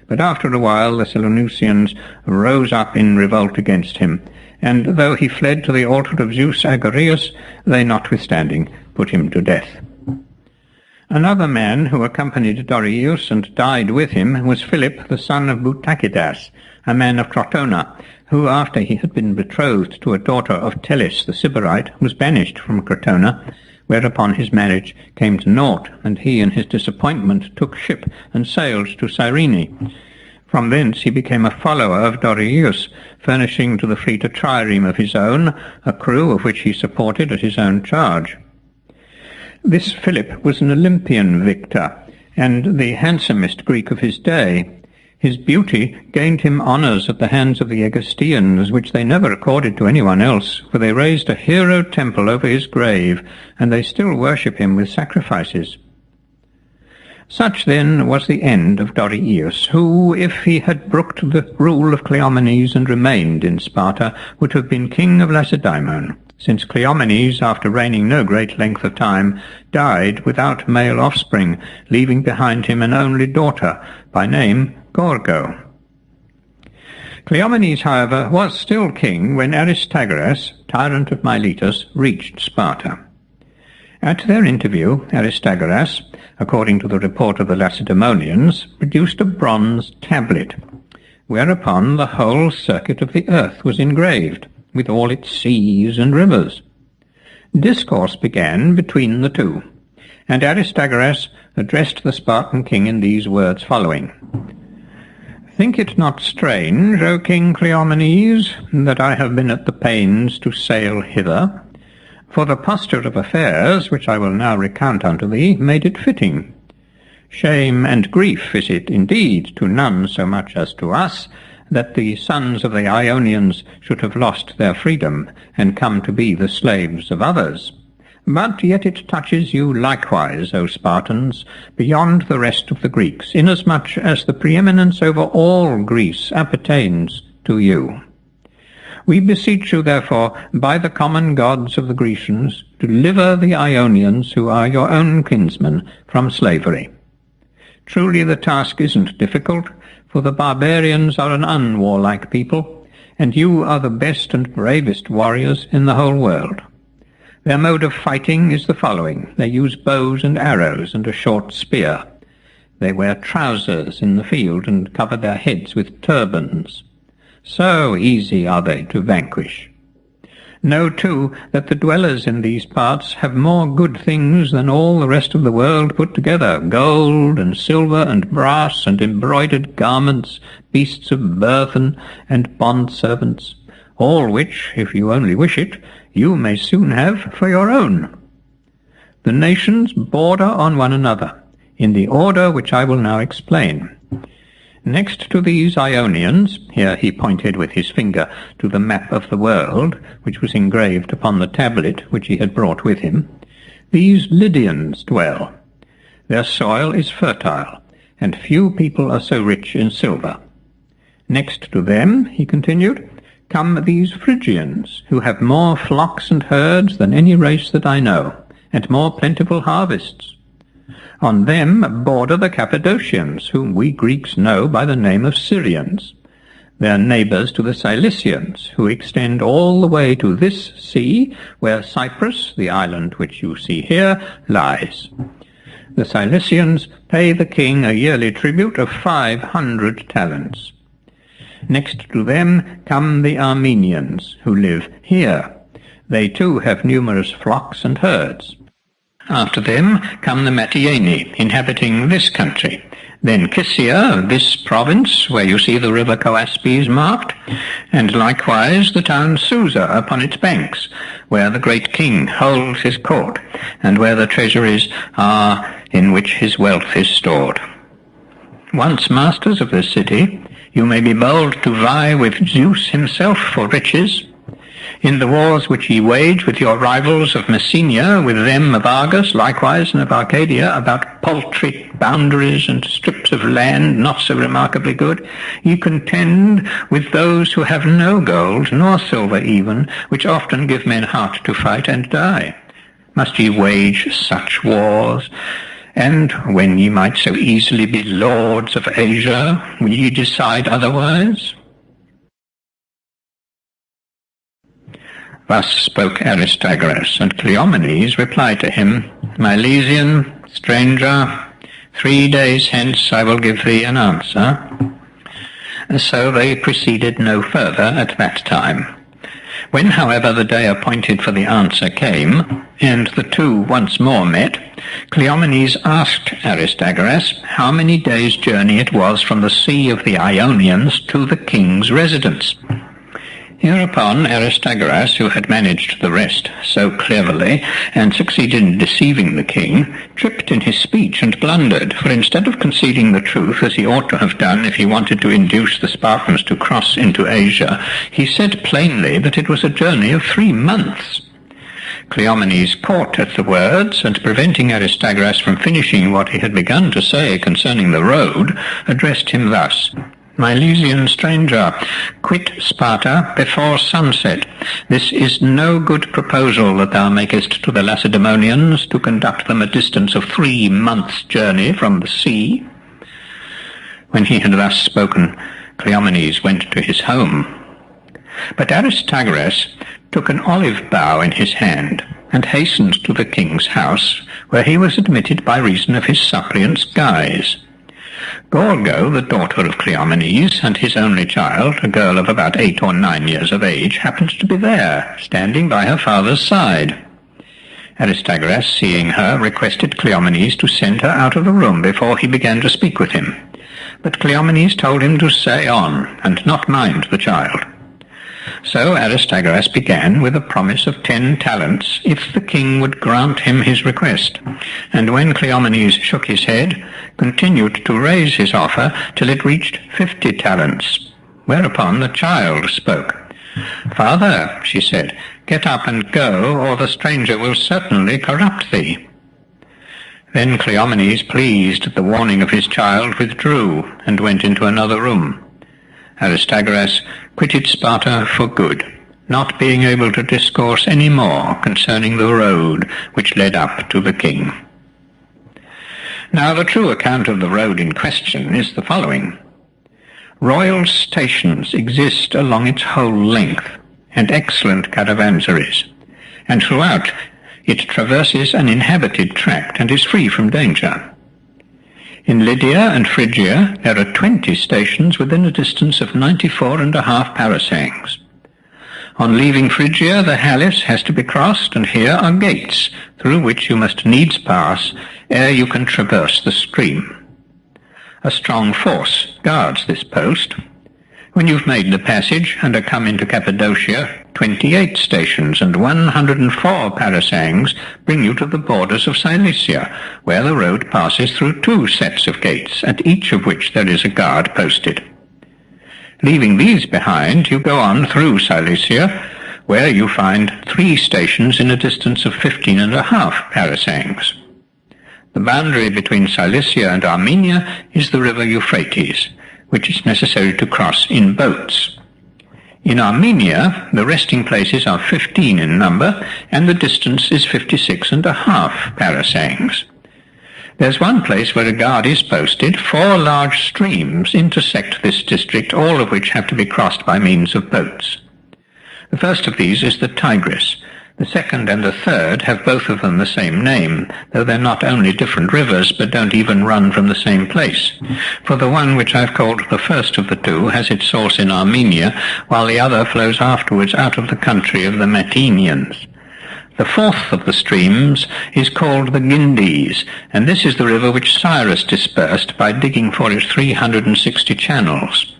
But after a while the Seleucians rose up in revolt against him, and though he fled to the altar of Zeus Agorius, they notwithstanding put him to death. Another man who accompanied Dorieus and died with him was Philip, the son of Butacidas, a man of Crotona, who, after he had been betrothed to a daughter of Tellus the Sybarite, was banished from Crotona, whereupon his marriage came to naught, and he in his disappointment took ship and sailed to Cyrene. From thence he became a follower of Dorieus, furnishing to the fleet a trireme of his own, a crew of which he supported at his own charge. This Philip was an Olympian victor, and the handsomest Greek of his day. His beauty gained him honours at the hands of the Egestians, which they never accorded to anyone else, for they raised a hero temple over his grave, and they still worship him with sacrifices. Such, then, was the end of Dorieus, who, if he had brooked the rule of Cleomenes and remained in Sparta, would have been king of Lacedaemon, since Cleomenes, after reigning no great length of time, died without male offspring, leaving behind him an only daughter, by name Gorgo. Cleomenes, however, was still king when Aristagoras, tyrant of Miletus, reached Sparta. At their interview, Aristagoras, according to the report of the Lacedaemonians, produced a bronze tablet, whereupon the whole circuit of the earth was engraved, with all its seas and rivers. Discourse began between the two, and Aristagoras addressed the Spartan king in these words following: "Think it not strange, O King Cleomenes, that I have been at the pains to sail hither, for the posture of affairs, which I will now recount unto thee, made it fitting. Shame and grief is it indeed to none so much as to us, that the sons of the Ionians should have lost their freedom, and come to be the slaves of others. But yet it touches you likewise, O Spartans, beyond the rest of the Greeks, inasmuch as the preeminence over all Greece appertains to you. We beseech you, therefore, by the common gods of the Grecians, to deliver the Ionians, who are your own kinsmen, from slavery. Truly the task isn't difficult, for the barbarians are an unwarlike people, and you are the best and bravest warriors in the whole world. Their mode of fighting is the following. They use bows and arrows and a short spear. They wear trousers in the field and cover their heads with turbans. So easy are they to vanquish. Know, too, that the dwellers in these parts have more good things than all the rest of the world put together, gold and silver and brass and embroidered garments, beasts of burthen and bondservants, all which, if you only wish it, you may soon have for your own. The nations border on one another, in the order which I will now explain. Next to these Ionians, here he pointed with his finger to the map of the world, which was engraved upon the tablet which he had brought with him, these Lydians dwell. Their soil is fertile, and few people are so rich in silver. Next to them, he continued, come these Phrygians, who have more flocks and herds than any race that I know, and more plentiful harvests. On them border the Cappadocians, whom we Greeks know by the name of Syrians. They are neighbours to the Cilicians, who extend all the way to this sea, where Cyprus, the island which you see here, lies. The Cilicians pay the king a yearly tribute of 500 talents. Next to them come the Armenians, who live here. They too have numerous flocks and herds. After them come the Mattiani, inhabiting this country. Then Kysia, this province, where you see the river Coaspes marked, and likewise the town Susa upon its banks, where the great king holds his court, and where the treasuries are in which his wealth is stored. Once masters of this city, you may be bold to vie with Zeus himself for riches. In the wars which ye wage with your rivals of Messenia, with them of Argos, likewise, and of Arcadia, about paltry boundaries and strips of land not so remarkably good, ye contend with those who have no gold, nor silver even, which often give men heart to fight and die. Must ye wage such wars? And when ye might so easily be lords of Asia, will ye decide otherwise? Thus spoke Aristagoras, and Cleomenes replied to him, Milesian, stranger, 3 days hence I will give thee an answer. So they proceeded no further at that time. When, however, the day appointed for the answer came, and the two once more met, Cleomenes asked Aristagoras how many days' journey it was from the sea of the Ionians to the king's residence. Hereupon Aristagoras, who had managed the rest so cleverly, and succeeded in deceiving the king, tripped in his speech and blundered, for instead of conceding the truth, as he ought to have done if he wanted to induce the Spartans to cross into Asia, he said plainly that it was a journey of 3 months. Cleomenes caught at the words, and preventing Aristagoras from finishing what he had begun to say concerning the road, addressed him thus, Milesian stranger, quit Sparta before sunset. This is no good proposal that thou makest to the Lacedaemonians, to conduct them a distance of 3 months' journey from the sea. When he had thus spoken, Cleomenes went to his home. But Aristagoras took an olive bough in his hand, and hastened to the king's house, where he was admitted by reason of his suppliant's guise. Gorgo, the daughter of Cleomenes, and his only child, a girl of about 8 or 9 years of age, happened to be there, standing by her father's side. Aristagoras, seeing her, requested Cleomenes to send her out of the room before he began to speak with him. But Cleomenes told him to say on, and not mind the child. So Aristagoras began with a promise of 10 talents if the king would grant him his request, and when Cleomenes shook his head, continued to raise his offer till it reached 50 talents, whereupon the child spoke. Father, she said, get up and go, or the stranger will certainly corrupt thee. Then Cleomenes, pleased at the warning of his child, withdrew and went into another room. Aristagoras quitted Sparta for good, not being able to discourse any more concerning the road which led up to the king. Now the true account of the road in question is the following. Royal stations exist along its whole length, and excellent caravansaries, and throughout it traverses an inhabited tract and is free from danger. In Lydia and Phrygia there are 20 stations within a distance of 94.5 parasangs. On leaving Phrygia, the Halys has to be crossed, and here are gates, through which you must needs pass ere you can traverse the stream. A strong force guards this post. When you've made the passage and are come into Cappadocia, 28 stations and 104 parasangs bring you to the borders of Cilicia, where the road passes through 2 sets of gates, at each of which there is a guard posted. Leaving these behind, you go on through Cilicia, where you find 3 stations in a distance of 15.5 parasangs. The boundary between Cilicia and Armenia is the river Euphrates, which is necessary to cross in boats. In Armenia, the resting places are 15 in number, and the distance is 56.5 parasangs. There's one place where a guard is posted. 4 large streams intersect this district, all of which have to be crossed by means of boats. The first of these is the Tigris. The second and the third have both of them the same name, though they're not only different rivers, but don't even run from the same place. For the one which I've called the first of the 2 has its source in Armenia, while the other flows afterwards out of the country of the Mantineans. The fourth of the streams is called the Gindes, and this is the river which Cyrus dispersed by digging for it 360 channels.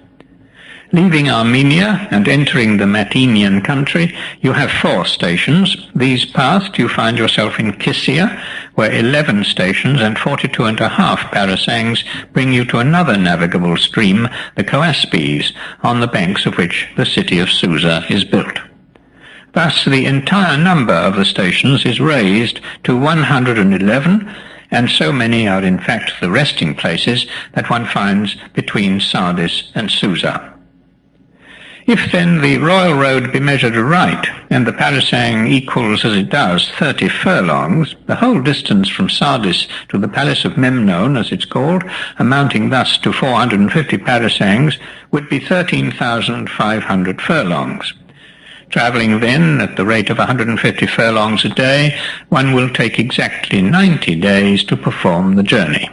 Leaving Armenia and entering the Mantinean country, you have 4 stations. These passed, you find yourself in Kissia, where 11 stations and 42.5 parasangs bring you to another navigable stream, the Coaspes, on the banks of which the city of Susa is built. Thus the entire number of the stations is raised to 111, and so many are in fact the resting places that one finds between Sardis and Susa. If then the royal road be measured aright, and the parasang equals as it does 30 furlongs, the whole distance from Sardis to the palace of Memnon, as it's called, amounting thus to 450 parasangs, would be 13,500 furlongs. Travelling then at the rate of 150 furlongs a day, one will take exactly 90 days to perform the journey.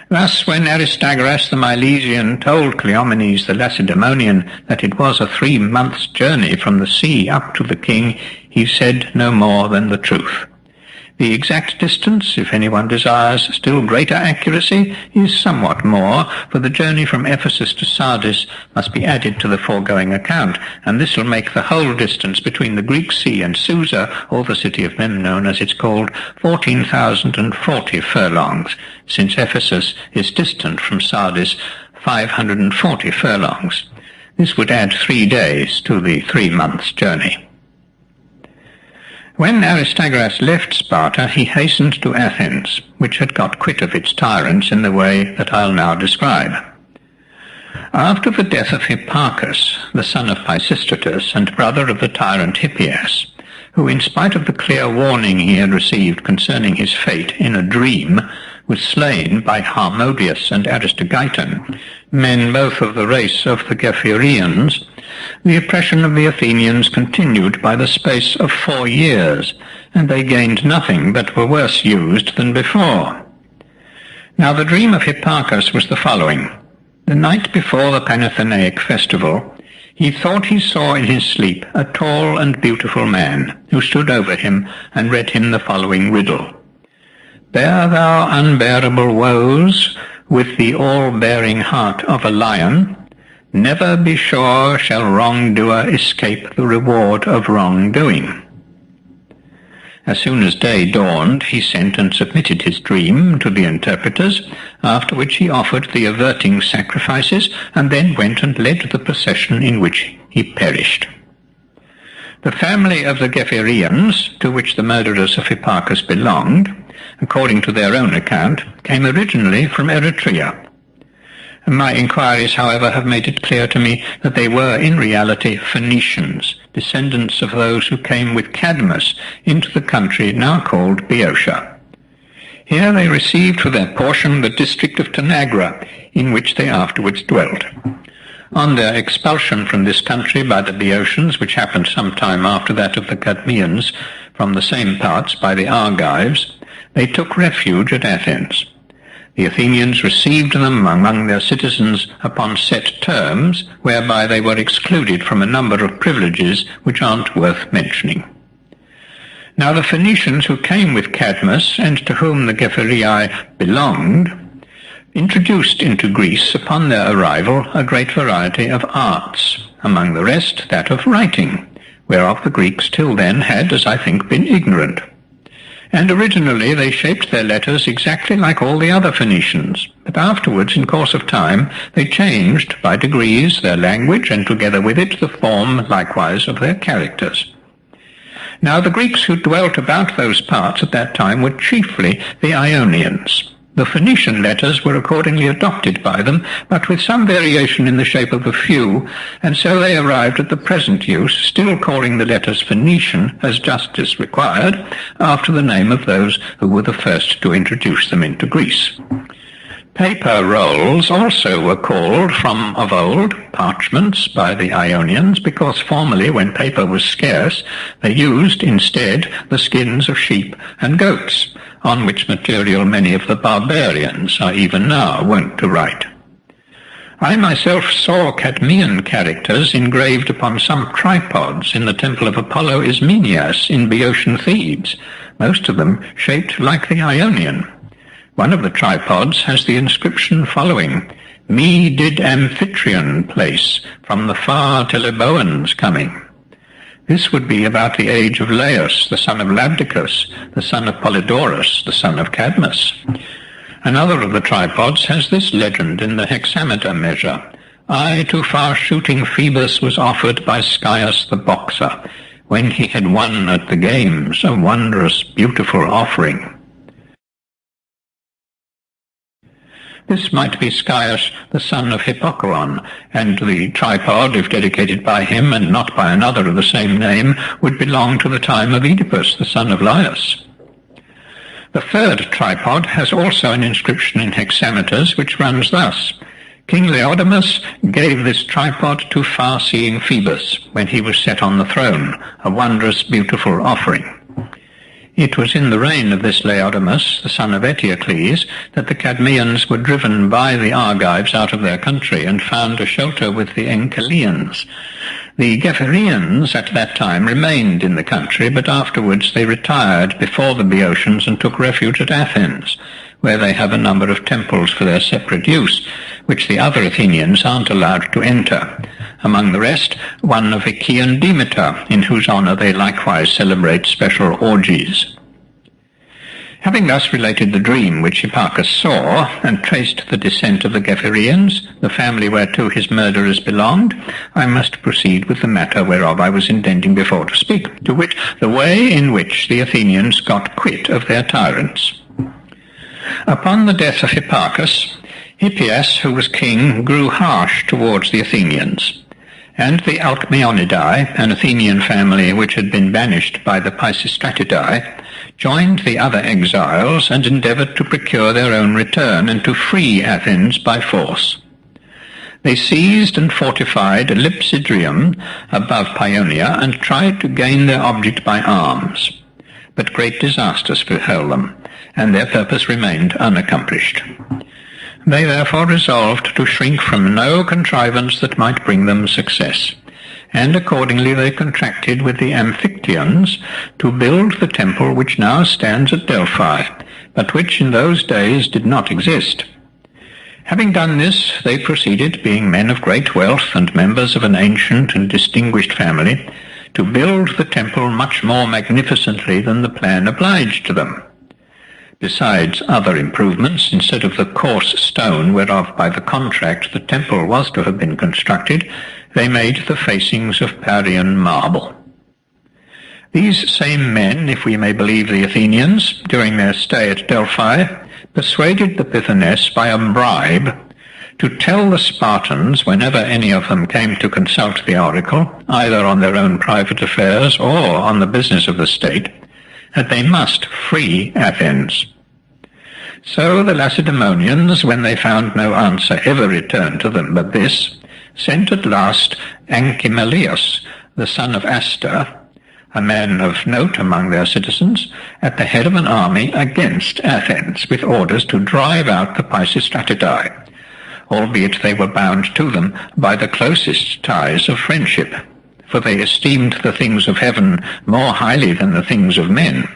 Thus, when Aristagoras the Milesian told Cleomenes the Lacedaemonian that it was a 3 months' journey from the sea up to the king, he said no more than the truth. The exact distance, if anyone desires still greater accuracy, is somewhat more, for the journey from Ephesus to Sardis must be added to the foregoing account, and this will make the whole distance between the Greek Sea and Susa, or the city of Memnon as it's called, 14,040 furlongs, since Ephesus is distant from Sardis 540 furlongs. This would add 3 days to the 3 months' journey. When Aristagoras left Sparta, he hastened to Athens, which had got quit of its tyrants in the way that I'll now describe. After the death of Hipparchus, the son of Pisistratus and brother of the tyrant Hippias, who in spite of the clear warning he had received concerning his fate in a dream, was slain by Harmodius and Aristogeiton, men both of the race of the Gepherians, the oppression of the Athenians continued by the space of 4 years, and they gained nothing but were worse used than before. Now the dream of Hipparchus was the following. The night before the Panathenaic festival, he thought he saw in his sleep a tall and beautiful man, who stood over him and read him the following riddle. Bear thou unbearable woes with the all-bearing heart of a lion, never be sure shall wrongdoer escape the reward of wrongdoing. As soon as day dawned, he sent and submitted his dream to the interpreters, after which he offered the averting sacrifices, and then went and led the procession in which he perished. The family of the Gepherians, to which the murderers of Hipparchus belonged, according to their own account, came originally from Eritrea. My inquiries, however, have made it clear to me that they were in reality Phoenicians, descendants of those who came with Cadmus into the country now called Boeotia. Here they received for their portion the district of Tanagra, in which they afterwards dwelt. On their expulsion from this country by the Boeotians, which happened some time after that of the Cadmeans from the same parts by the Argives, they took refuge at Athens. The Athenians received them among their citizens upon set terms, whereby they were excluded from a number of privileges which aren't worth mentioning. Now the Phoenicians who came with Cadmus, and to whom the Gephyrii belonged, introduced into Greece upon their arrival a great variety of arts, among the rest that of writing, whereof the Greeks till then had, as I think, been ignorant. And originally they shaped their letters exactly like all the other Phoenicians, but afterwards, in course of time, they changed by degrees their language, and together with it the form likewise of their characters. Now the Greeks who dwelt about those parts at that time were chiefly the Ionians. The Phoenician letters were accordingly adopted by them, but with some variation in the shape of a few, and so they arrived at the present use, still calling the letters Phoenician, as justice required, after the name of those who were the first to introduce them into Greece. Paper rolls also were called from of old parchments by the Ionians, because formerly, when paper was scarce, they used instead the skins of sheep and goats, on which material many of the barbarians are even now wont to write. I myself saw Cadmean characters engraved upon some tripods in the temple of Apollo Ismenias in Boeotian Thebes, most of them shaped like the Ionian. One of the tripods has the inscription following, "Me did Amphitryon place, from the far Teleboans coming." This would be about the age of Laius, the son of Labdacus, the son of Polydorus, the son of Cadmus. Another of the tripods has this legend in the hexameter measure, "I to far-shooting Phoebus was offered by Scius the boxer, when he had won at the games a wondrous beautiful offering." This might be Scius, the son of Hippocoon, and the tripod, if dedicated by him and not by another of the same name, would belong to the time of Oedipus, the son of Laius. The third tripod has also an inscription in hexameters, which runs thus: "King Laodamas gave this tripod to far-seeing Phoebus, when he was set on the throne, a wondrous beautiful offering." It was in the reign of this Laodamas, the son of Eteocles, that the Cadmeans were driven by the Argives out of their country and found a shelter with the Encheleans. The Gephyrians at that time remained in the country, but afterwards they retired before the Boeotians and took refuge at Athens, where they have a number of temples for their separate use, which the other Athenians aren't allowed to enter. Among the rest, one of Achaean Demeter, in whose honour they likewise celebrate special orgies. Having thus related the dream which Hipparchus saw, and traced the descent of the Gephyrians, the family whereto his murderers belonged, I must proceed with the matter whereof I was intending before to speak, to wit, the way in which the Athenians got quit of their tyrants. Upon the death of Hipparchus, Hippias, who was king, grew harsh towards the Athenians, and the Alcmeonidae, an Athenian family which had been banished by the Pisistratidae, joined the other exiles and endeavoured to procure their own return and to free Athens by force. They seized and fortified Lipsydrium above Paeonia and tried to gain their object by arms, but great disasters befell them, and their purpose remained unaccomplished. They therefore resolved to shrink from no contrivance that might bring them success, and accordingly they contracted with the Amphictyons to build the temple which now stands at Delphi, but which in those days did not exist. Having done this, they proceeded, being men of great wealth and members of an ancient and distinguished family, to build the temple much more magnificently than the plan obliged to them. Besides other improvements, instead of the coarse stone whereof by the contract the temple was to have been constructed, they made the facings of Parian marble. These same men, if we may believe the Athenians, during their stay at Delphi, persuaded the Pythoness by a bribe to tell the Spartans, whenever any of them came to consult the oracle, either on their own private affairs or on the business of the state, that they must free Athens. So the Lacedaemonians, when they found no answer ever returned to them but this, sent at last Anchimelius, the son of Aster, a man of note among their citizens, at the head of an army against Athens, with orders to drive out the Pisistratidae, albeit they were bound to them by the closest ties of friendship, for they esteemed the things of heaven more highly than the things of men.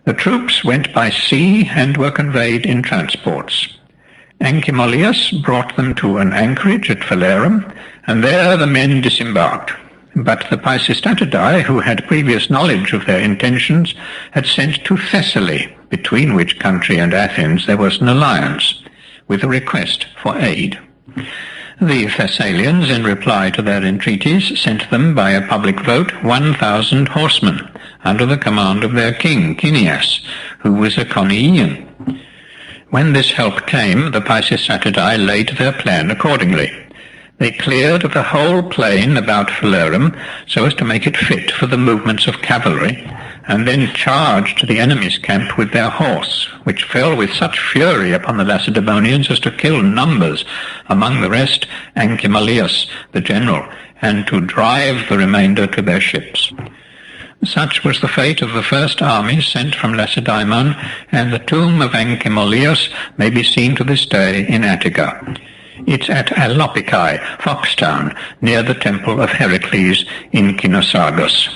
The troops went by sea and were conveyed in transports. Anchimolius brought them to an anchorage at Phalerum, and there the men disembarked. But the Pisistratidae, who had previous knowledge of their intentions, had sent to Thessaly, between which country and Athens there was an alliance, with a request for aid. The Thessalians, in reply to their entreaties, sent them by a public vote 1,000 horsemen, under the command of their king, Cineas, who was a Coniaean. When this help came, the Pisistratidae laid their plan accordingly. They cleared the whole plain about Phalerum so as to make it fit for the movements of cavalry, and then charged the enemy's camp with their horse, which fell with such fury upon the Lacedaemonians as to kill numbers, among the rest Anchimolius, the general, and to drive the remainder to their ships. Such was the fate of the first army sent from Lacedaemon, and the tomb of Anchimolius may be seen to this day in Attica. It's at Alopicae, Foxtown, near the temple of Heracles in Kinossargus.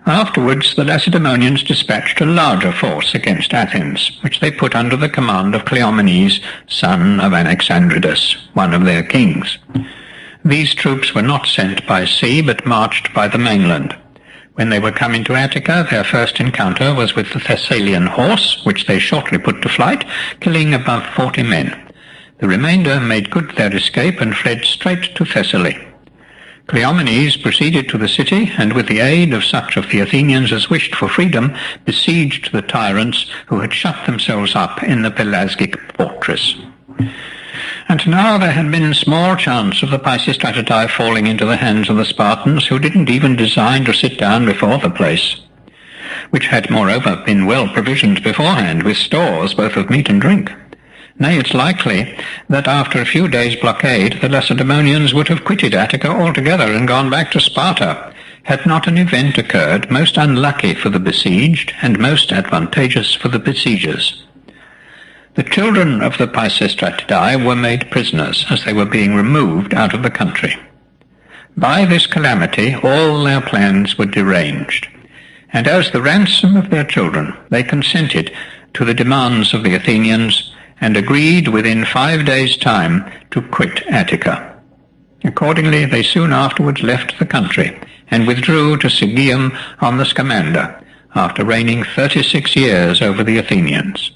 Afterwards the Lacedaemonians dispatched a larger force against Athens, which they put under the command of Cleomenes, son of Anaxandridas, one of their kings. These troops were not sent by sea, but marched by the mainland. When they were coming to Attica, their first encounter was with the Thessalian horse, which they shortly put to flight, killing above 40 men. The remainder made good their escape and fled straight to Thessaly. Cleomenes proceeded to the city, and with the aid of such of the Athenians as wished for freedom, besieged the tyrants who had shut themselves up in the Pelasgic fortress. And now there had been small chance of the Pisistratidae falling into the hands of the Spartans, who didn't even design to sit down before the place, which had moreover been well provisioned beforehand with stores both of meat and drink. Nay, it's likely that after a few days' blockade the Lacedaemonians would have quitted Attica altogether and gone back to Sparta, had not an event occurred most unlucky for the besieged and most advantageous for the besiegers. The children of the Pisistratidae were made prisoners as they were being removed out of the country. By this calamity all their plans were deranged, and as the ransom of their children they consented to the demands of the Athenians and agreed within 5 days' time to quit Attica. Accordingly they soon afterwards left the country and withdrew to Sigeum on the Scamander, after reigning 36 years over the Athenians.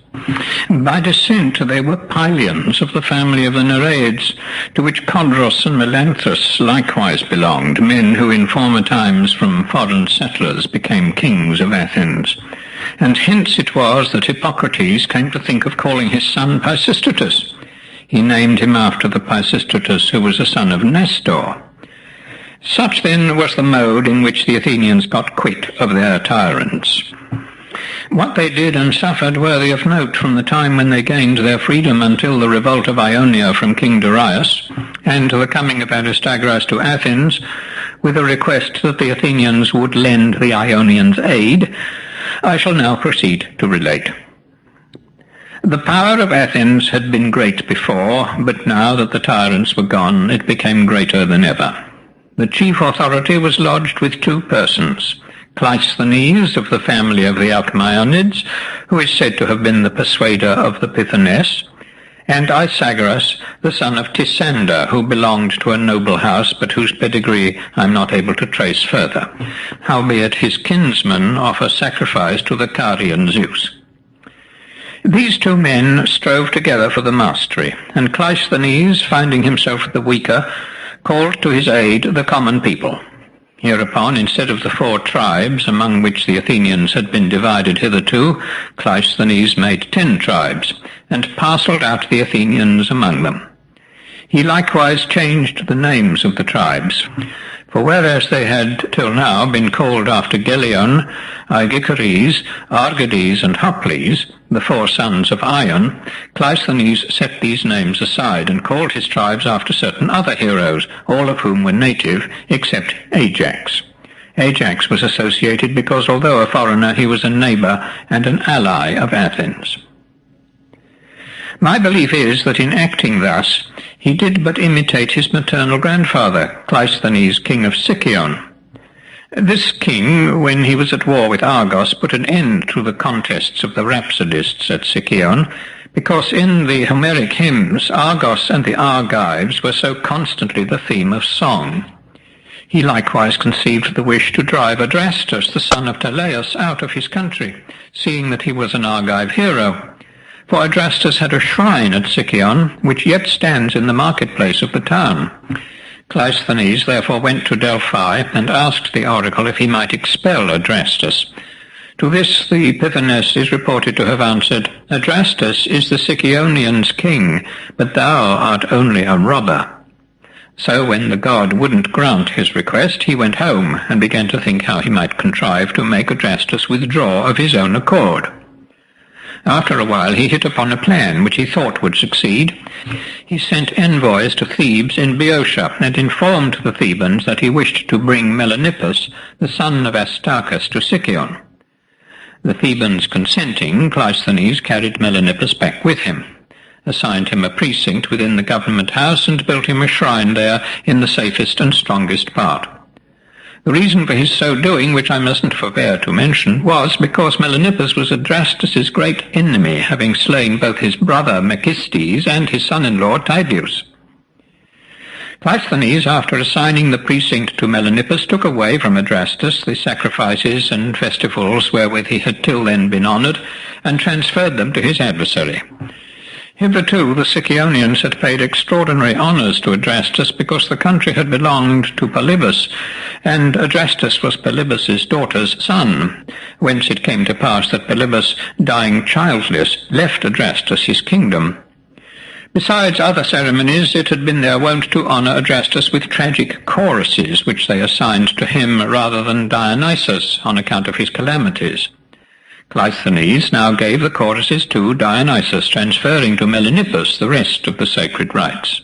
By descent they were Pylians of the family of the Nereids, to which Codrus and Melanthus likewise belonged, men who in former times from foreign settlers became kings of Athens. And hence it was that Hippocrates came to think of calling his son Pisistratus. He named him after the Pisistratus who was a son of Nestor. Such then was the mode in which the Athenians got quit of their tyrants. What they did and suffered worthy of note from the time when they gained their freedom until the revolt of Ionia from King Darius, and the coming of Aristagoras to Athens, with a request that the Athenians would lend the Ionians aid, I shall now proceed to relate. The power of Athens had been great before, but now that the tyrants were gone, it became greater than ever. The chief authority was lodged with 2 persons, Cleisthenes of the family of the Alcmaeonids, who is said to have been the persuader of the Pythoness, and Isagoras, the son of Tisander, who belonged to a noble house, but whose pedigree I am not able to trace further, howbeit his kinsmen offer sacrifice to the Carian Zeus. These 2 men strove together for the mastery, and Cleisthenes, finding himself the weaker, called to his aid the common people. Hereupon, instead of the 4 tribes among which the Athenians had been divided hitherto, Cleisthenes made 10 tribes, and parcelled out the Athenians among them. He likewise changed the names of the tribes, for whereas they had till now been called after Gelion, Aegicares, Argades, and Hoples, the 4 sons of Ion, Cleisthenes set these names aside and called his tribes after certain other heroes, all of whom were native except Ajax. Ajax was associated because, although a foreigner, he was a neighbour and an ally of Athens. My belief is that in acting thus, he did but imitate his maternal grandfather, Cleisthenes, king of Sicyon. This king, when he was at war with Argos, put an end to the contests of the rhapsodists at Sicyon, because in the Homeric hymns, Argos and the Argives were so constantly the theme of song. He likewise conceived the wish to drive Adrastus, the son of Thalia, out of his country, seeing that he was an Argive hero. For Adrastus had a shrine at Sicyon, which yet stands in the marketplace of the town. Cleisthenes therefore went to Delphi and asked the oracle if he might expel Adrastus. To this the Pythoness is reported to have answered, "Adrastus is the Sicyonians' king, but thou art only a robber." So when the god wouldn't grant his request, he went home and began to think how he might contrive to make Adrastus withdraw of his own accord. After a while he hit upon a plan which he thought would succeed. He sent envoys to Thebes in Boeotia and informed the Thebans that he wished to bring Melanippus, the son of Astacus, to Sicyon. The Thebans consenting, Cleisthenes carried Melanippus back with him, assigned him a precinct within the government house, and built him a shrine there in the safest and strongest part. The reason for his so doing, which I mustn't forbear to mention, was because Melanippus was Adrastus's great enemy, having slain both his brother Megistes and his son-in-law Tydeus. Cleisthenes, after assigning the precinct to Melanippus, took away from Adrastus the sacrifices and festivals wherewith he had till then been honoured, and transferred them to his adversary. Hitherto the Sicyonians had paid extraordinary honours to Adrastus because the country had belonged to Polybus, and Adrastus was Polybus's daughter's son, whence it came to pass that Polybus, dying childless, left Adrastus his kingdom. Besides other ceremonies, it had been their wont to honour Adrastus with tragic choruses, which they assigned to him rather than Dionysus, on account of his calamities. Cleisthenes now gave the choruses to Dionysus, transferring to Melanippus the rest of the sacred rites.